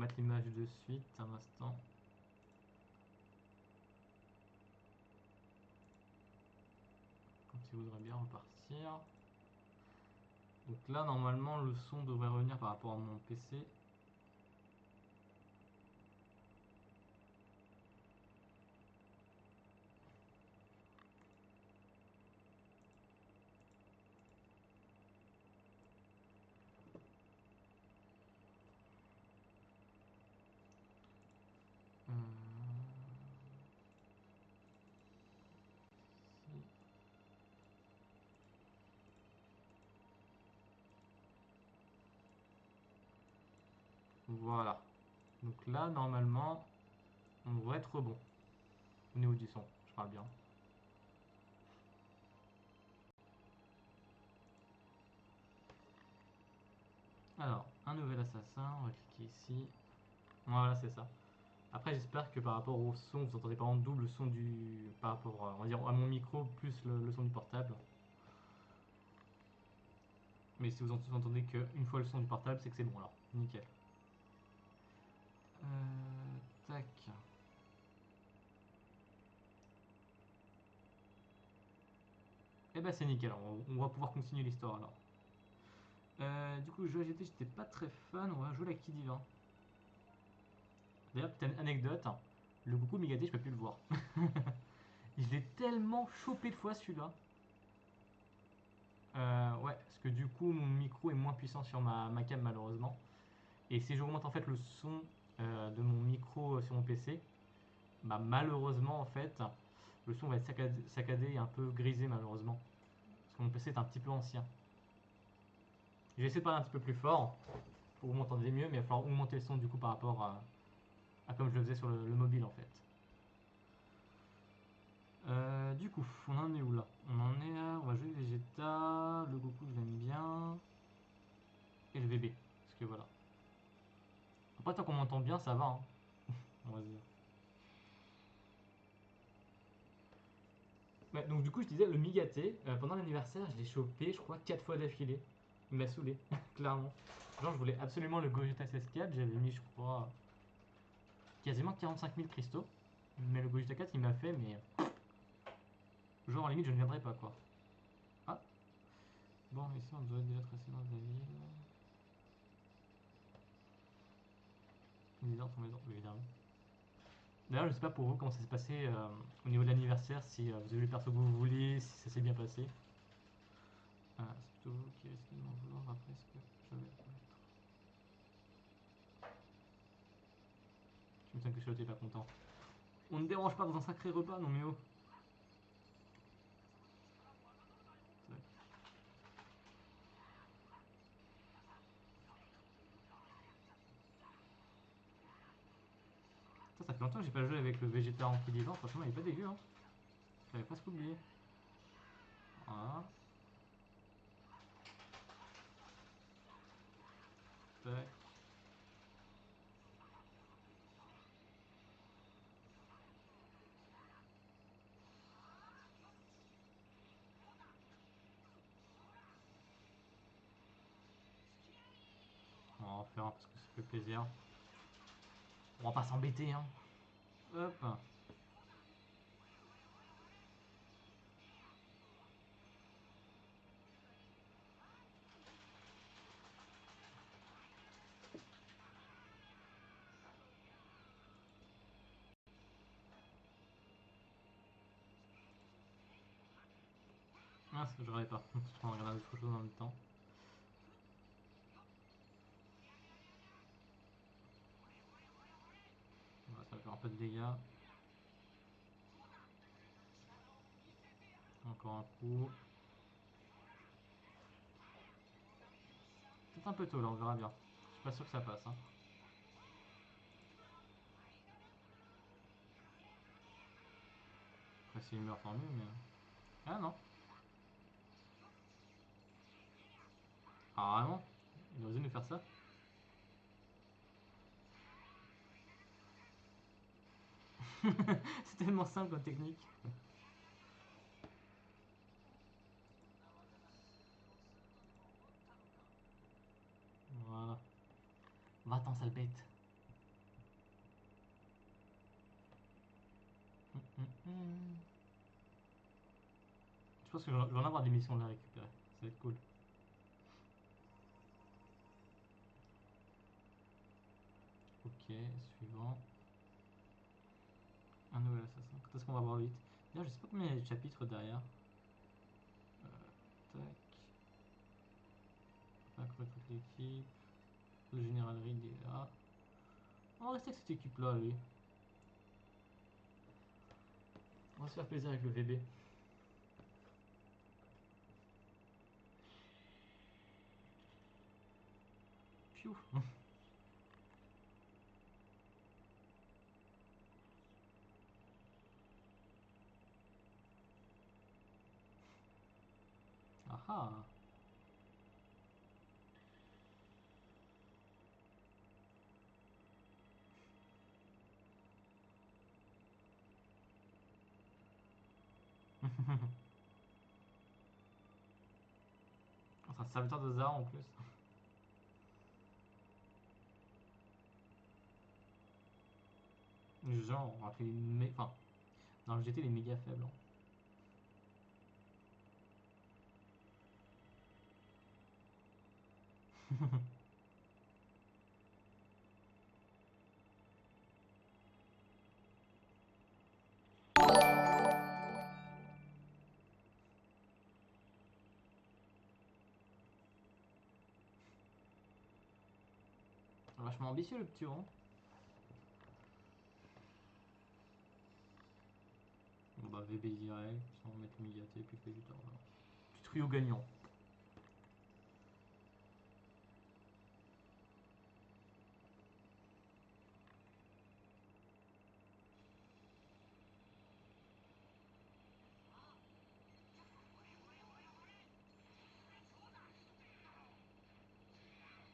mettre l'image de suite un instant. Quand il voudrait bien repartir. Donc là, normalement, le son devrait revenir par rapport à mon PC. Voilà. Donc là, normalement, on devrait être bon. Au niveau du son, je parle bien. Alors, un nouvel assassin, on va cliquer ici. Voilà, c'est ça. Après, j'espère que par rapport au son, vous entendez pas en double le son du. Par rapport, on va dire, à mon micro plus le son du portable. Mais si vous entendez qu'une fois le son du portable, c'est que c'est bon alors. Nickel. Tac. Et bah c'est nickel, on va pouvoir continuer l'histoire alors. Du coup, le jeu AGT, j'étais pas très fan, on va jouer la qui divin. D'ailleurs, petite anecdote, le Goku Migaté, je peux plus le voir. Je l'ai tellement chopé de fois celui-là. Ouais, parce que du coup, mon micro est moins puissant sur ma cam malheureusement. Et si j'augmente en fait le son de mon micro sur mon PC, bah malheureusement en fait, le son va être saccadé et un peu grisé malheureusement. Parce que mon PC est un petit peu ancien. Je vais essayer de parler un petit peu plus fort pour que vous m'entendez mieux, mais il va falloir augmenter le son du coup par rapport à comme je le faisais sur le mobile en fait. Du coup, on en est où là? On en est à... On va jouer Vegeta, le Goku je l'aime bien, et le VB, parce que voilà. Après tant qu'on m'entend bien ça va, hein, on va dire. Ouais, donc du coup je disais, le Migaté, pendant l'anniversaire je l'ai chopé je crois 4 fois d'affilée. Il m'a saoulé, clairement. Genre je voulais absolument le Gogeta SS4, j'avais mis je crois quasiment 45 000 cristaux. Mais le Gogeta 4 il m'a fait mais... Genre limite je ne viendrai pas quoi. Ah. Bon ici on doit déjà tracer dans la ville. Une ordres, évidemment. D'ailleurs, je sais pas pour vous comment ça s'est passé au niveau de l'anniversaire, si vous avez eu les persos que vous vouliez, si ça s'est bien passé. C'est plutôt vous qui risquez de m'en vouloir après ce que je vais mettre. Tu m'étonnes que Charlotte est pas content. On ne dérange pas dans un sacré repas, non mais oh. Ça fait longtemps que j'ai pas joué avec le Vegeta en qui vivant, franchement il est pas dégueu hein. J'avais presque oublié. Voilà. Tac. On va en faire un parce que ça fait plaisir. On va pas s'embêter hein. Hop. Ah, je rêvais pas. Je vais regarder autre chose en même temps. Ouais, ça va faire un peu de dégâts. Encore un coup. Peut-être un peu tôt là, on verra bien. Je suis pas sûr que ça passe. Hein. Après, s'il meurt, tant mieux, mais. Ah non. Ah vraiment? Il a osé nous faire ça? C'est tellement simple comme technique. Voilà. Va-t'en, sale bête. Je pense que je vais en avoir des missions à récupérer. Ça va être cool. Ok, suivant. Un nouvel assassin. Quand est-ce qu'on va voir vite? D'ailleurs, je sais pas combien il y a de chapitres derrière. Tac. Après toute l'équipe. Le général Reed est là. On va rester avec cette équipe-là, lui. On va se faire plaisir avec le VB. Piou. Ah ah. C'est un serviteur de Zara en plus. Genre, on rappelle enfin, dans le GT, il est méga faible. Vachement ambitieux le petit rond. Bon bah VB direct, sans mettre le médiaté, puis le fait du tort. Petit trio gagnant.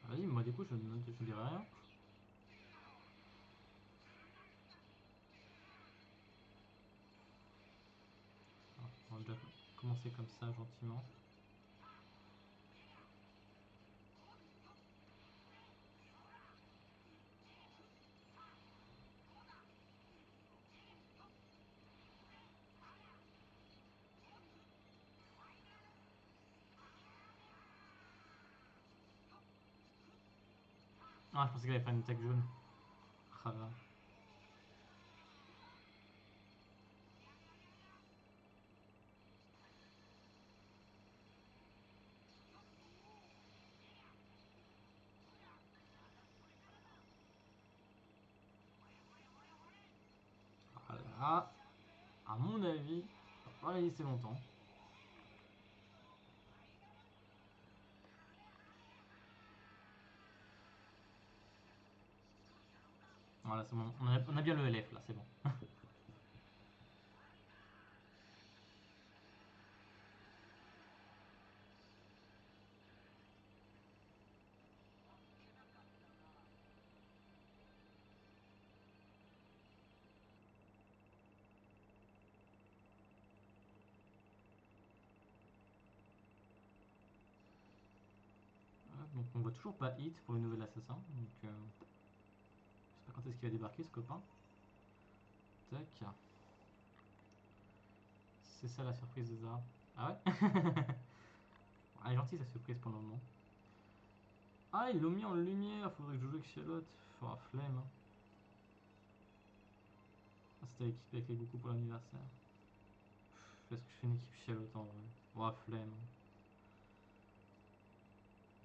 Vas-y, moi du coup je dirais rien. Alors, on va déjà commencer comme ça gentiment. Ah, je pensais qu'il allait faire une attaque jaune. Ah là. Voilà. À mon avis, on va pas la laisser longtemps. Voilà, c'est bon. On a bien le LF là, c'est bon. Donc on voit toujours pas Hit pour le nouvel assassin. Donc je sais pas quand est-ce qu'il va débarquer ce copain. Tac. C'est ça la surprise de Zara. Ah ouais. Elle est gentille sa surprise pour le moment. Ah, ils l'ont mis en lumière, faudrait que je joue avec Charlotte. Faut la flemme. Ah, c'était l'équipe avec les Goku pour l'anniversaire. Est-ce que je fais une équipe Charlotte en vrai? Oh, flemme.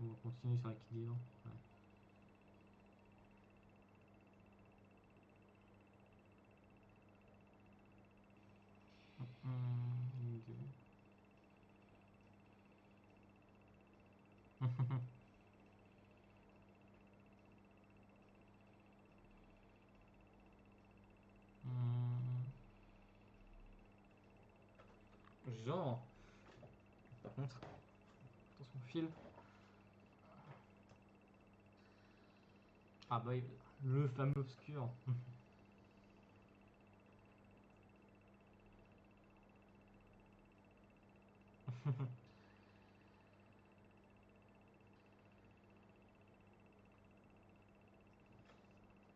On va continuer sur l'équilibre. Ouais. Ok. Genre. Par contre, attention fil. Ah bah le fameux obscur.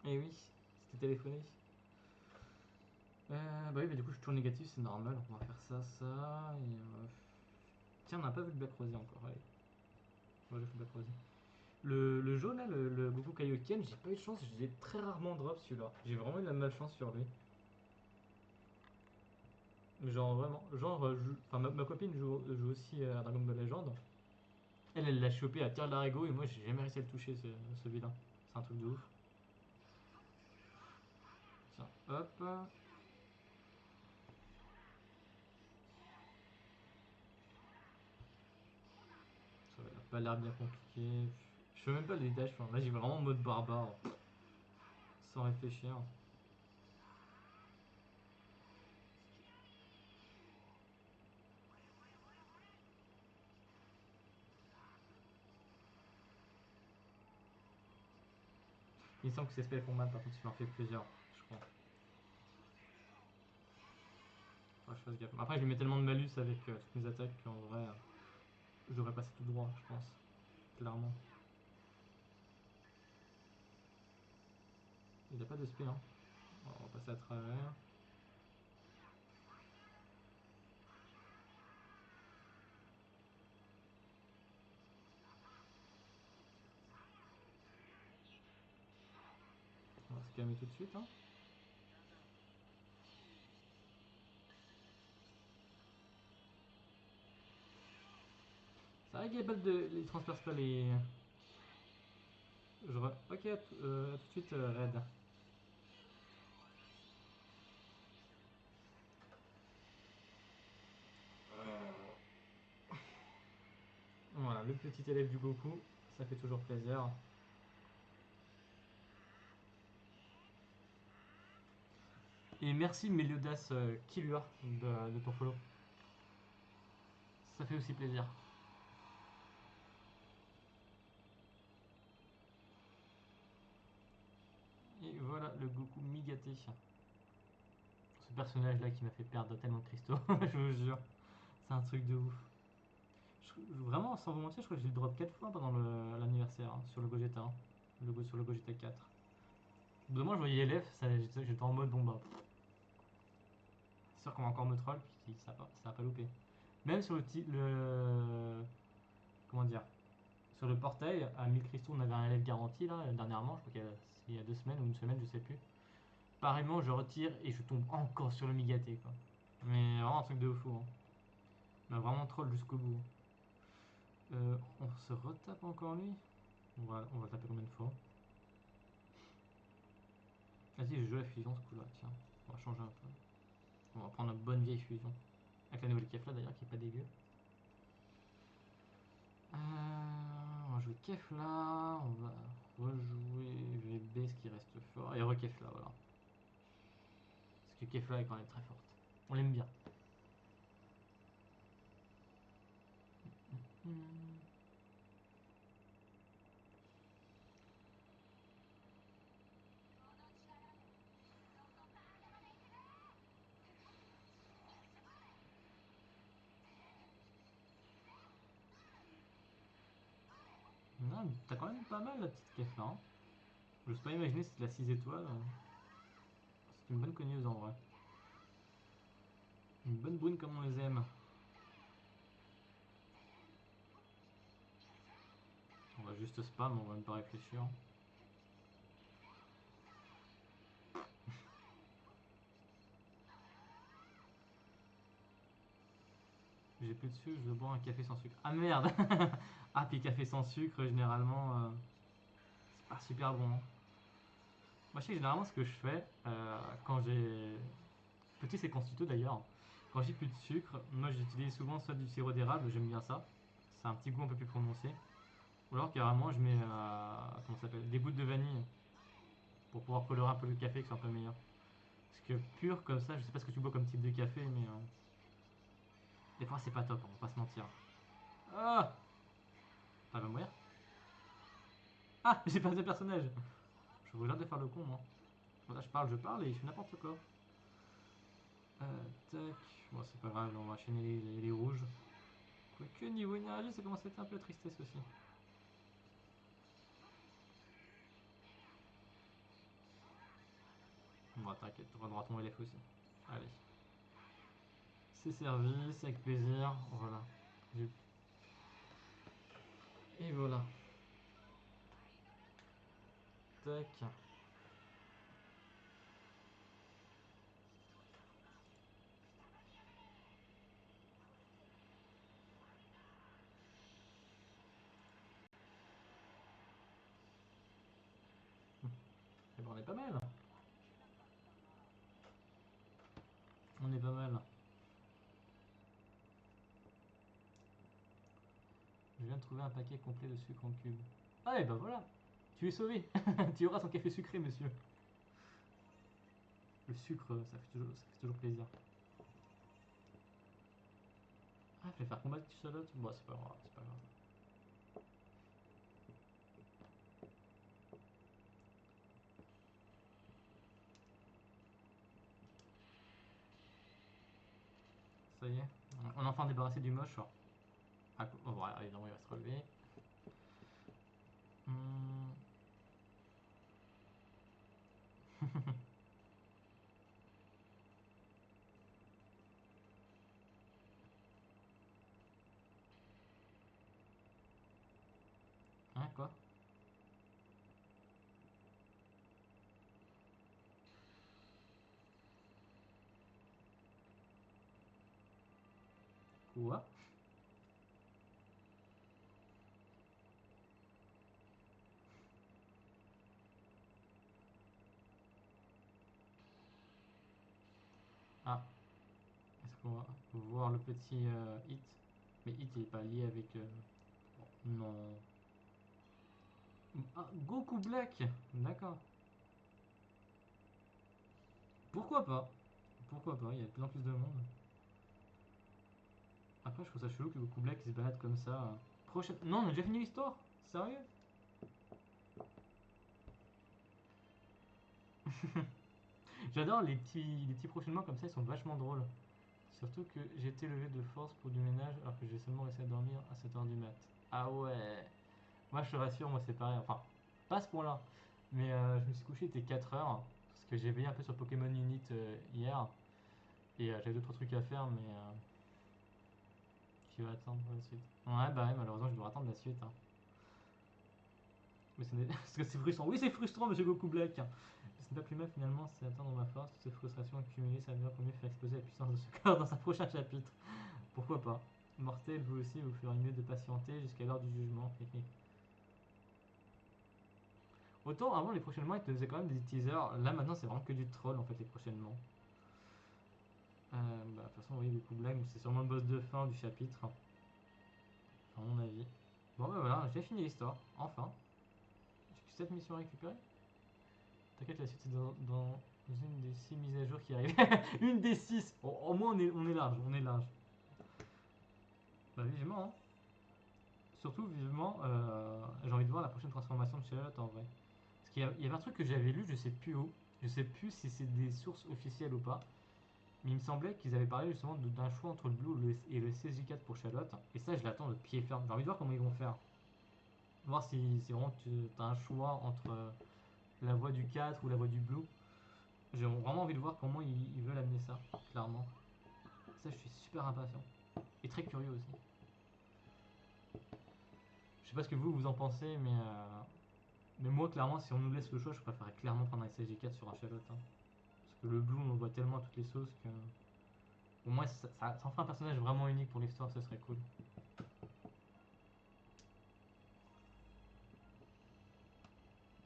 Eh oui, c'était téléphoné. Bah oui, bah du coup je suis toujours négatif, c'est normal. On va faire ça, ça, et tiens, on n'a pas vu le Black Rosé encore, allez. Moi j'ai fait le Black Rosé. Le jaune là, le Goku Kaioken, j'ai pas eu de chance, je l'ai très rarement drop celui-là. J'ai vraiment eu de la malchance sur lui. Mais genre vraiment, genre, enfin ma copine joue aussi à Dragon Ball Legend. Elle l'a chopé à tir d'arigot et moi j'ai jamais réussi à le toucher ce vilain. C'est un truc de ouf. Tiens, hop. Ça va, il a pas l'air bien compliqué. Je fais même pas les dash, enfin, là j'ai vraiment mode barbare. Sans réfléchir. Il me semble que ces spells font mal par contre, il en fait plusieurs, je crois. Faut que je fasse gaffe. Après je lui mets tellement de malus avec toutes mes attaques qu'en vrai, je devrais passer tout droit, je pense. Clairement. Il a pas de spé, hein. On va passer à travers. On va se calmer tout de suite, hein. C'est vrai qu'il y a pas de. Il transperce pas les. Ok, à tout de suite, Red. Voilà, le petit élève du Goku, ça fait toujours plaisir. Et merci Meliodas Killua de ton follow. Ça fait aussi plaisir. Et voilà le Goku Migaté. Ce personnage là qui m'a fait perdre tellement de cristaux, je vous jure. C'est un truc de ouf. Vraiment, sans vous mentir, je crois que j'ai le drop 4 fois pendant l'anniversaire hein, sur le Gogeta. Hein. Sur le Gogeta 4. Au bout d'un moment, je voyais LF, j'étais en mode bon bah. C'est sûr qu'on va encore me troll, puis ça a pas loupé. Même sur le. Comment dire? Sur le portail, à 1000 cristaux, on avait un LF garanti là, dernièrement, je crois qu'il y a 2 semaines ou une semaine, je sais plus. Pareillement, je retire et je tombe encore sur le Migaté quoi. Mais vraiment un truc de fou. Hein. On a vraiment troll jusqu'au bout. On se retape encore lui. On va le taper combien de fois? Vas-y, je joue la fusion ce coup-là, tiens. On va changer un peu. On va prendre une bonne vieille fusion. Avec la nouvelle Kefla d'ailleurs qui est pas dégueu. On va jouer Kefla, on va rejouer VB ce qui reste fort. Et re-Kefla, voilà. Parce que Kefla est quand même très forte. On l'aime bien. Hmm. Non, t'as quand même pas mal la petite Kefla. Hein. J'ose pas imaginer si c'est de la 6 étoiles. C'est une bonne cogneuse en vrai. Une bonne brune comme on les aime. On va juste spam, on va même pas réfléchir. J'ai plus de sucre, je veux boire un café sans sucre. Ah merde. Ah puis café sans sucre, généralement, c'est pas super bon. Hein. Moi je sais que généralement ce que je fais, quand j'ai... Petit c'est constitué d'ailleurs. Quand j'ai plus de sucre, moi j'utilise souvent soit du sirop d'érable, j'aime bien ça. C'est un petit goût un peu plus prononcé. Ou alors carrément je mets, comment ça s'appelle, des gouttes de vanille pour pouvoir colorer un peu le café, que c'est un peu meilleur. Parce que pur comme ça, je sais pas ce que tu bois comme type de café, mais des fois c'est pas top, on va pas se mentir. Ah, elle va mourir. Ah, j'ai perdu un personnage. Je regarde de faire le con, moi. Voilà, je parle et je fais n'importe quoi. Tac. Bon, c'est pas grave, on va enchaîner les rouges. Quoique, niveau énergie, ça commence à être un peu la tristesse aussi. Bon, t'inquiète, on va droit ton LF aussi. Allez. C'est servi, c'est avec plaisir. Voilà. Et voilà. Tac. Et ben on est pas mal. On est pas mal. Je viens de trouver un paquet complet de sucre en cube. Ah et ben voilà. Tu es sauvé. Tu auras ton café sucré, monsieur. Le sucre, ça fait toujours plaisir. Ah, je vais faire combattre Charlotte. Bon, c'est pas grave, c'est pas grave. Ça y est. On est enfin débarrassé du moche. Ah, oh, voilà, évidemment, il va se relever. Hmm. Hein, quoi? Quoi? Ah, est-ce qu'on va voir le petit hit? Mais hit, il est pas lié avec. Non. Ah, Goku Black! D'accord. Pourquoi pas? Pourquoi pas? Il y a de plus en plus de monde. Après, je trouve ça chelou que Goku Black il se balade comme ça. Prochaine. Non, on a déjà fini l'histoire? Sérieux? J'adore les petits prochainement comme ça, ils sont vachement drôles. Surtout que j'ai été levé de force pour du ménage alors que j'ai seulement réussi à dormir à 7 heures du mat. Ah ouais. Moi, je te rassure, moi c'est pareil. Enfin, pas à ce point-là. Mais je me suis couché, il était 4 heures. Parce que j'ai veillé un peu sur Pokémon Unit hier. Et j'avais d'autres trucs à faire, mais qui va attendre la suite. Ouais, bah ouais, malheureusement, je dois attendre la suite. Hein. Mais parce que c'est frustrant. Oui, c'est frustrant, monsieur Goku Black. Ce n'est pas plus mal finalement, c'est attendre ma force. Toutes ces frustrations accumulées s'avèrent pour mieux faire exploser la puissance de ce corps dans un prochain chapitre. Pourquoi pas? Mortel, vous aussi, vous ferez mieux de patienter jusqu'à l'heure du jugement. Autant avant, les prochainement, ils te faisaient quand même des teasers. Là, maintenant, c'est vraiment que du troll en fait, les prochainement. Bah, de toute façon, oui, Goku Black, c'est sûrement le boss de fin du chapitre. À mon avis. Bon, bah voilà, j'ai fini l'histoire. Enfin. J'ai que 7 missions à récupérer. T'inquiète, la suite c'est dans une des 6 mises à jour qui arrivent. Une des 6. Au moins on est large, on est large. Bah vivement, hein. Surtout vivement, j'ai envie de voir la prochaine transformation de Charlotte en vrai. Parce qu'il y avait un truc que j'avais lu, je sais plus où. Je sais plus si c'est des sources officielles ou pas. Mais il me semblait qu'ils avaient parlé justement d'un choix entre le Blue et le CJ4 pour Charlotte. Et ça, je l'attends de pied ferme. J'ai envie de voir comment ils vont faire. Voir si vraiment tu as un choix entre la voie du 4 ou la voie du Blue. J'ai vraiment envie de voir comment ils veulent amener ça, clairement. Ça, je suis super impatient. Et très curieux aussi. Je sais pas ce que vous en pensez, mais moi, clairement, si on nous laisse le choix, je préférerais clairement prendre un SSG4 sur un Charlotte. Hein. Parce que le Blue, on le voit tellement à toutes les sauces que. Au moins, ça en ferait un personnage vraiment unique pour l'histoire, ce serait cool.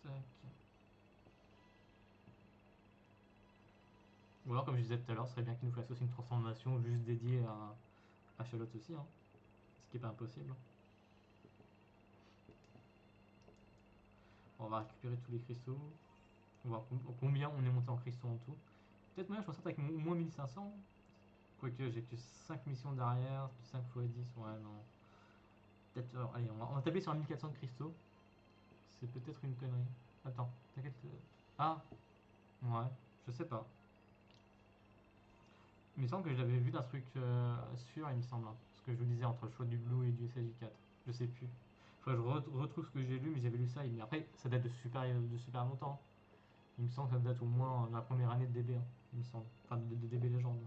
Tac. Ou alors, comme je disais tout à l'heure, ce serait bien qu'il nous fasse aussi une transformation juste dédiée à Charlotte aussi. Hein. Ce qui est pas impossible. On va récupérer tous les cristaux. On va voir combien on est monté en cristaux en tout. Peut-être moyen, je pense avec au moins 1500. Quoique j'ai que 5 missions derrière, 5 x 10, ouais, non. Peut-être, alors, allez, on va taper sur 1400 de cristaux. C'est peut-être une connerie. Attends, t'inquiète. Ah, ouais, je sais pas. Il me semble que je l'avais vu d'un truc sûr, il me semble. Hein. Ce que je vous disais entre le choix du Blue et du SJ4. Je sais plus. Faudrait que je retrouve ce que j'ai lu, mais j'avais lu ça. Mais après, ça date de super longtemps. Il me semble que ça date au moins de la première année de DB, hein, il me semble. Enfin, de DB Légende.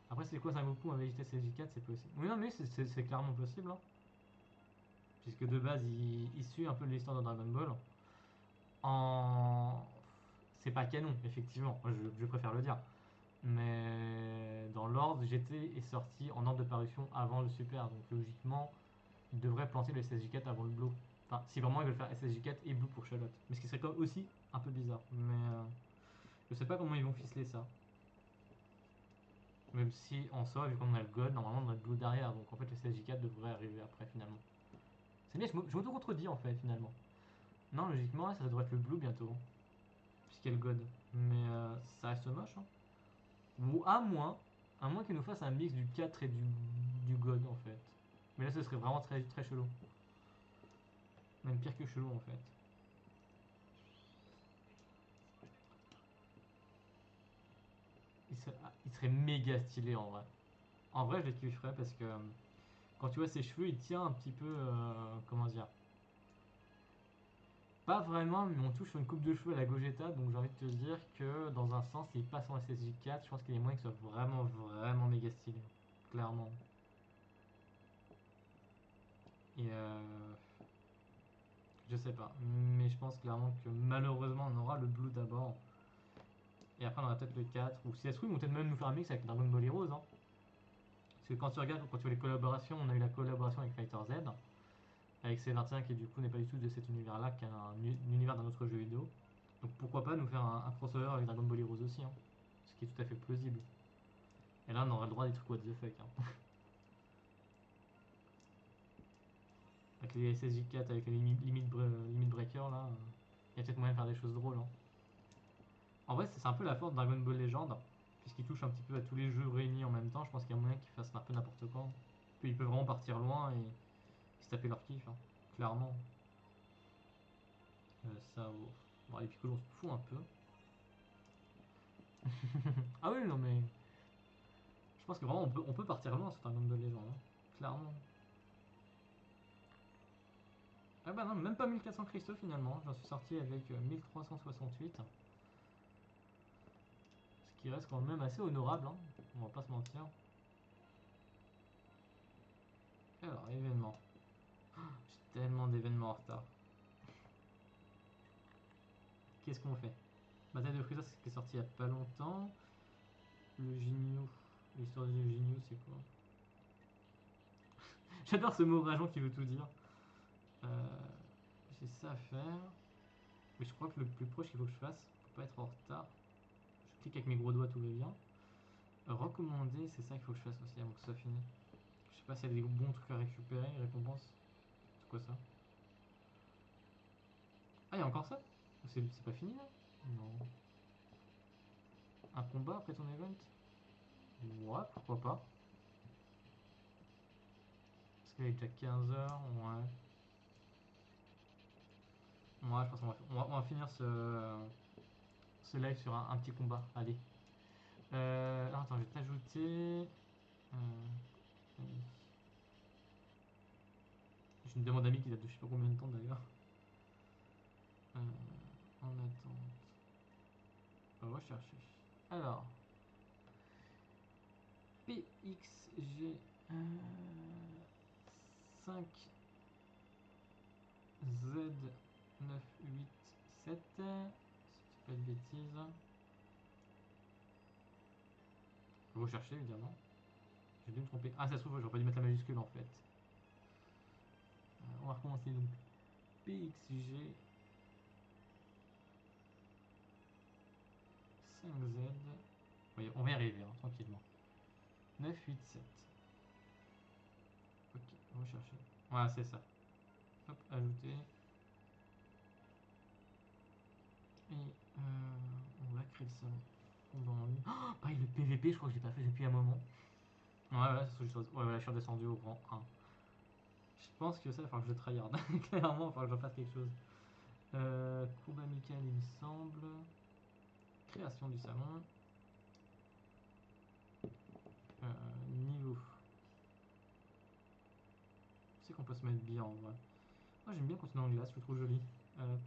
Après, c'est quoi Sangoku un Vegeta CJ4, c'est possible. Oui, non, mais c'est clairement possible, hein. Puisque de base, il suit un peu l'histoire de Dragon Ball. En... C'est pas canon, effectivement, je préfère le dire. Mais dans l'ordre, GT est sorti en ordre de parution avant le Super, donc logiquement, il devrait planter le SSJ4 avant le Blue. Enfin, si vraiment ils veulent faire SSJ4 et Blue pour Charlotte. Mais ce qui serait quand même aussi un peu bizarre. Mais je sais pas comment ils vont ficeler ça. Même si en soi, vu qu'on a le God, normalement on a le Blue derrière, donc en fait le SSJ4 devrait arriver après finalement. C'est bien, je m'auto-contredis en fait finalement. Non, logiquement, ça devrait être le Blue bientôt. Puisqu'il y a le God. Mais ça reste moche, hein. Ou à moins qu'il nous fasse un mix du 4 et du God en fait. Mais là ce serait vraiment très, très chelou. Même pire que chelou en fait. Il serait méga stylé en vrai. En vrai je le kifferais parce que quand tu vois ses cheveux il tient un petit peu... comment dire, pas vraiment, mais on touche sur une coupe de cheveux à la Gogeta, donc j'ai envie de te dire que dans un sens, s'il passe en SSJ4, je pense qu'il y a moyen que ce soit vraiment, vraiment méga stylé. Clairement. Et je sais pas, mais je pense clairement que malheureusement on aura le Blue d'abord. Et après on aura peut-être le 4, ou si ça se trouve, ils vont peut-être même nous faire un mix avec Dragon Ball Heroes, hein. Parce que quand tu regardes, quand tu vois les collaborations, on a eu la collaboration avec Fighter Z, avec C21 qui du coup n'est pas du tout de cet univers-là, qui est un univers d'un autre jeu vidéo. Donc pourquoi pas nous faire un crossover avec Dragon Ball Heroes aussi, hein. Ce qui est tout à fait plausible. Et là on aurait le droit à des trucs what the fuck, hein. Avec les SSJ4, avec les limit breaker là, il y a peut-être moyen de faire des choses drôles, hein. En vrai c'est un peu la force de Dragon Ball Legend, puisqu'il touche un petit peu à tous les jeux réunis en même temps, je pense qu'il y a moyen qu'ils fassent un peu n'importe quoi. Puis ils peuvent vraiment partir loin et se taper leur kiff, hein, clairement. Ça, oh. Bon, les Piccolo on se fout un peu. Ah oui, non mais. Je pense que vraiment on peut partir loin sur Dragon Ball Legend, hein, clairement. Ah bah non, même pas 1400 cristaux finalement, j'en suis sorti avec 1368. Ce qui reste quand même assez honorable, hein, on va pas se mentir. Alors, événements. J'ai tellement d'événements en retard. Qu'est-ce qu'on fait? Bataille de Frieza, c'est ce qui est sorti il y a pas longtemps. Le Ginyu. L'histoire du Ginyu, c'est quoi? J'adore ce mot rageant qui veut tout dire. Euh, J'ai ça à faire. Mais je crois que le plus proche qu'il faut que je fasse, pour pas être en retard, je clique avec mes gros doigts, tout va bien. Recommander, c'est ça qu'il faut que je fasse aussi avant que ce soit fini. Je sais pas s'il y a des bons trucs à récupérer, récompenses. C'est quoi ça? Ah, il y a encore ça? C'est pas fini là? Non. Un combat après ton event? Ouais, pourquoi pas. Parce qu'il est déjà 15 h, ouais. Ouais, je pense qu'on va finir ce live sur un petit combat. Allez. Alors attends, je vais t'ajouter. Ami. J'ai une demande d'amis qui date de je sais pas combien de temps d'ailleurs. Euh, En attente. On va chercher. Alors, PXG 5 Z987. Si je dis pas de bêtises. Je vais rechercher évidemment. J'ai dû me tromper. Ah, ça se trouve, j'aurais pas dû mettre la majuscule en fait. On va recommencer donc. PXG 5Z. Oui, on va y arriver, hein, tranquillement. 987. Ok, rechercher. Voilà, c'est ça. Hop, ajouter. Et on va créer le salon. Combat en ligne. Oh, pareil, le PVP, je crois que je l'ai pas fait depuis un moment. Ouais, ouais, c'est chose. Ouais, voilà, je suis redescendu au rang 1. Je pense que ça, il va falloir que je tryhard. Clairement, il va falloir que je fasse quelque chose. Combat amical, il me semble. Création du salon. Niveau. Je sais qu'on peut se mettre bien en vrai. Moi, j'aime bien continuer en glace, je le trouve joli. Hop.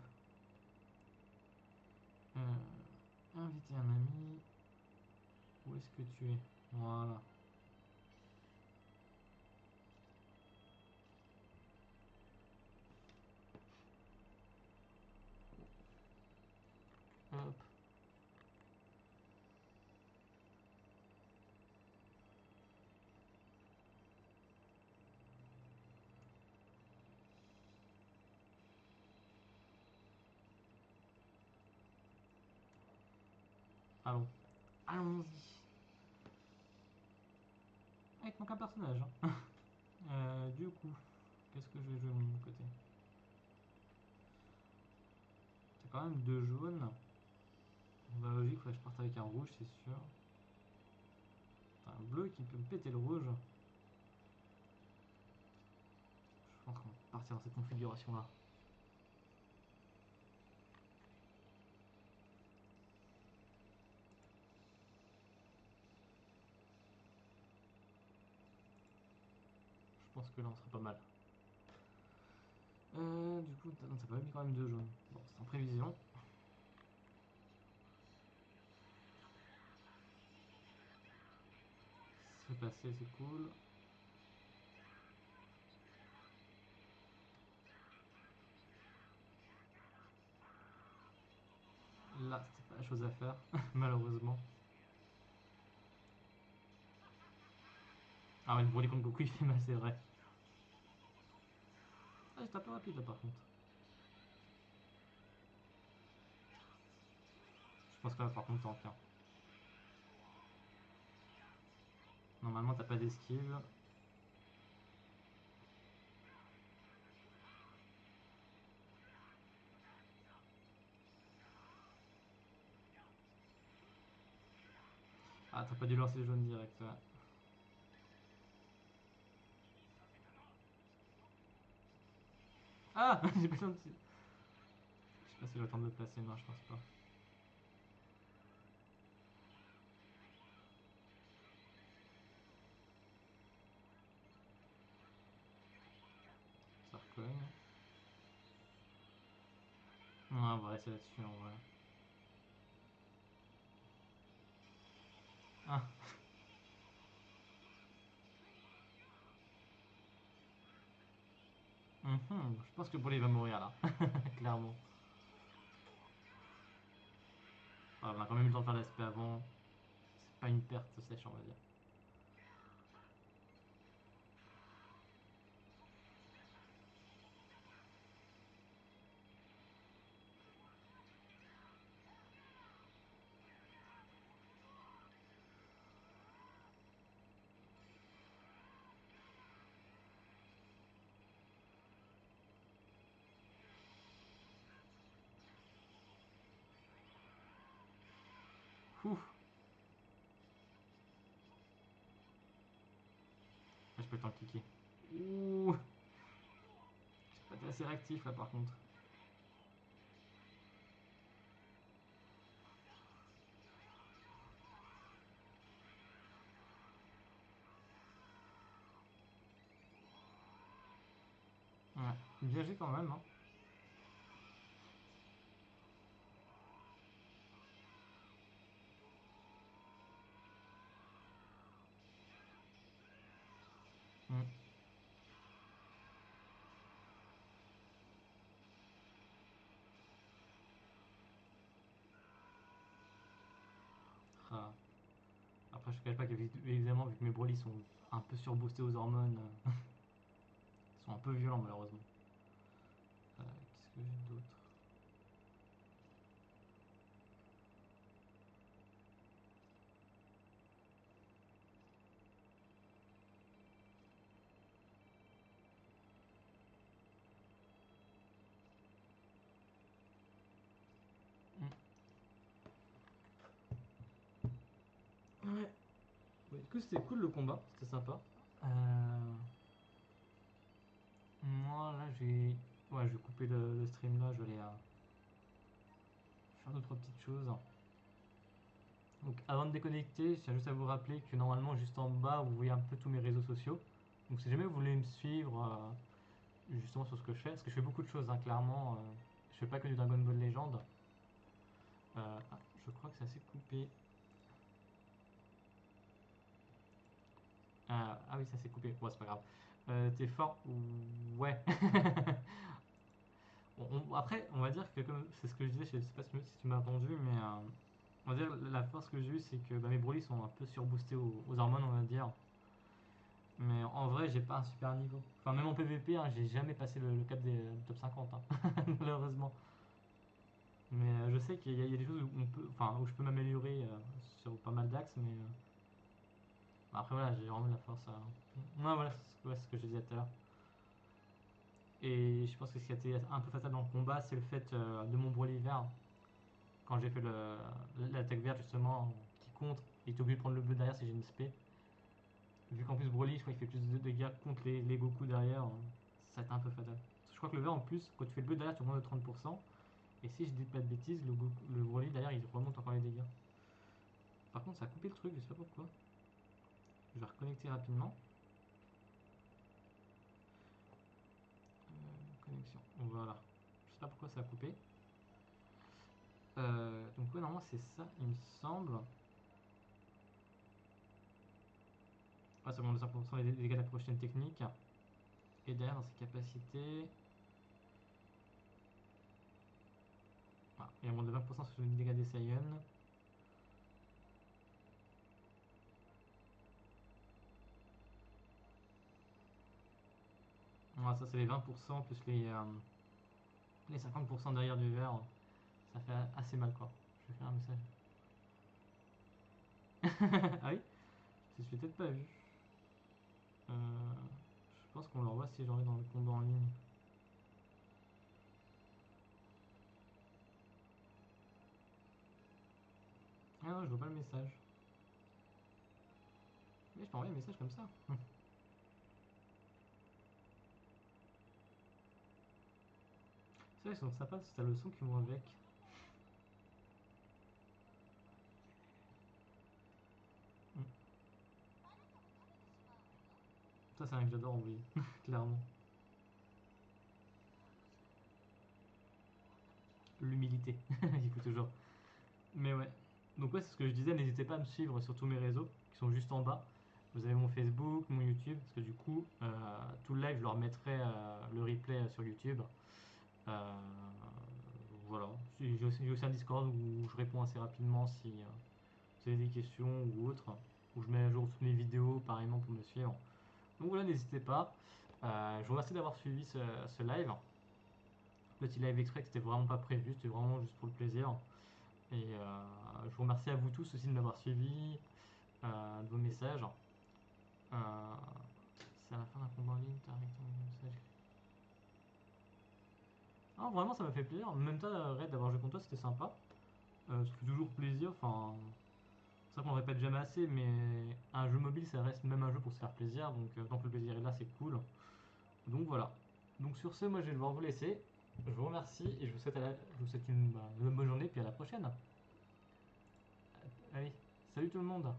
Où est-ce que tu es? Voilà. Hop. Allons. Allons-y. Ah, il te manque un personnage. Hein. Du coup, qu'est-ce que je vais jouer de mon côté? T'as quand même 2 jaunes. Bah logique, il faudrait que je parte avec un rouge, c'est sûr. T'as un bleu qui peut me péter le rouge. Je pense qu'on va partir dans cette configuration-là. Je pense que là, on sera pas mal. Du coup, t'as pas mis quand même 2 jaunes. Bon, c'est en prévision. C'est passé, c'est cool. Là, c'était pas la chose à faire, malheureusement. Ah ouais, le brûler contre Goku, il fait mal, c'est vrai. Ah, j'étais un peu rapide là par contre. Je pense que là, par contre, t'en pire. Normalement, t'as pas d'esquive. Ah, t'as pas dû lancer le jaune direct, ouais. Ah j'ai pas le temps de... Je sais pas si j'ai le temps de le placer, non, je pense pas. Ça recogne. Ouais, on va rester là-dessus en vrai. Ah, je pense que Broly va mourir là, clairement. Ah, on a quand même eu le temps de faire l'aspect avant. C'est pas une perte sèche, on va dire. Ouh, j'ai pas le temps de cliquer. Ouh, j'ai pas été assez réactif là par contre. Ouais, bien joué quand même, hein. Hmm. Ah. Après, je ne cache pas qu'évidemment, vu que mes Broly sont un peu surboostés aux hormones, ils sont un peu violents malheureusement. Qu'est-ce que j'ai d'autre? Hmm. Ouais. Ouais, du coup, c'était cool le combat, c'était sympa. Moi, là, ouais, je vais couper le stream là, je vais aller faire deux, trois petites choses. Donc, avant de déconnecter, je tiens juste à vous rappeler que normalement, juste en bas, vous voyez un peu tous mes réseaux sociaux. Donc, si jamais vous voulez me suivre justement sur ce que je fais, parce que je fais beaucoup de choses, hein, clairement. Je fais pas que du Dragon Ball Legend. Je crois que ça s'est coupé. Ah oui, ça s'est coupé. Bon, c'est pas grave. T'es fort? Ouais. Après, on va dire que comme c'est ce que je disais, je sais pas si tu m'as entendu, mais on va dire la force que j'ai eue, c'est que bah, mes Broly sont un peu surboostés aux hormones, on va dire. Mais en vrai, j'ai pas un super niveau. Enfin, même en PVP, hein, j'ai jamais passé le cap du top 50, hein, malheureusement. Mais je sais qu'il y a des choses où, où je peux m'améliorer sur pas mal d'axes, mais après voilà, j'ai vraiment de la force. Ouais, voilà, c'est ce que je disais tout à l'heure. Et je pense que ce qui a été un peu fatal dans le combat, c'est le fait de mon Broly vert. Quand j'ai fait l'attaque verte justement, qui contre, et t'es obligé de prendre le bleu derrière si j'ai une spé. Vu qu'en plus Broly, je crois qu'il fait plus de dégâts contre les Goku derrière, ça a été un peu fatal. Je crois que le vert en plus, quand tu fais le bleu derrière, tu remontes de 30%. Et si je dis pas de bêtises, le Broly derrière, il remonte encore les dégâts. Par contre, ça a coupé le truc, je sais pas pourquoi. Je vais reconnecter rapidement. Connexion. Voilà. Je sais pas pourquoi ça a coupé. Donc ouais, normalement c'est ça, il me semble. Ah, c'est bon, de 5% les dégâts de la prochaine technique. Et derrière, dans ses capacités... Ah, il y a moins de 20% sur les dégâts des Saiyans. Ah, ça c'est les 20% plus les 50% derrière du vert. Ça fait assez mal quoi. Je vais faire un message. Ah oui? Je l'ai peut-être pas vu. Je pense qu'on l'envoie si j'en ai dans le combat en ligne. Ah non, je vois pas le message. Mais je peux envoyer un message comme ça. C'est vrai, ils sont sympas, c'est la leçon qui vont avec. Hmm. Ça, c'est un que j'adore envoyer, clairement. L'humilité, il faut toujours. Mais ouais. Donc ouais, c'est ce que je disais, n'hésitez pas à me suivre sur tous mes réseaux, qui sont juste en bas. Vous avez mon Facebook, mon YouTube, parce que du coup, tout le live, je leur mettrai le replay sur YouTube. Euh, voilà. J'ai aussi un Discord où je réponds assez rapidement si vous avez des questions ou autres, où je mets à jour toutes mes vidéos, pareillement pour me suivre. Donc voilà, n'hésitez pas. Je vous remercie d'avoir suivi ce live. Petit live exprès que c'était vraiment pas prévu, c'était vraiment juste pour le plaisir. Et je vous remercie à vous tous aussi de m'avoir suivi, de vos messages. Euh, c'est à la fin d'un combat en ligne, t'as arrêté un message. Ah, vraiment, ça m'a fait plaisir. En même temps, Red, d'avoir joué contre toi, c'était sympa. Ça fait toujours plaisir. Enfin, c'est vrai qu'on le répète jamais assez, mais un jeu mobile, ça reste même un jeu pour se faire plaisir. Donc, tant que le plaisir est là, c'est cool. Donc voilà. Donc sur ce, moi, je vais devoir vous laisser. Je vous remercie et je vous souhaite une bonne journée, puis à la prochaine. Allez, salut tout le monde.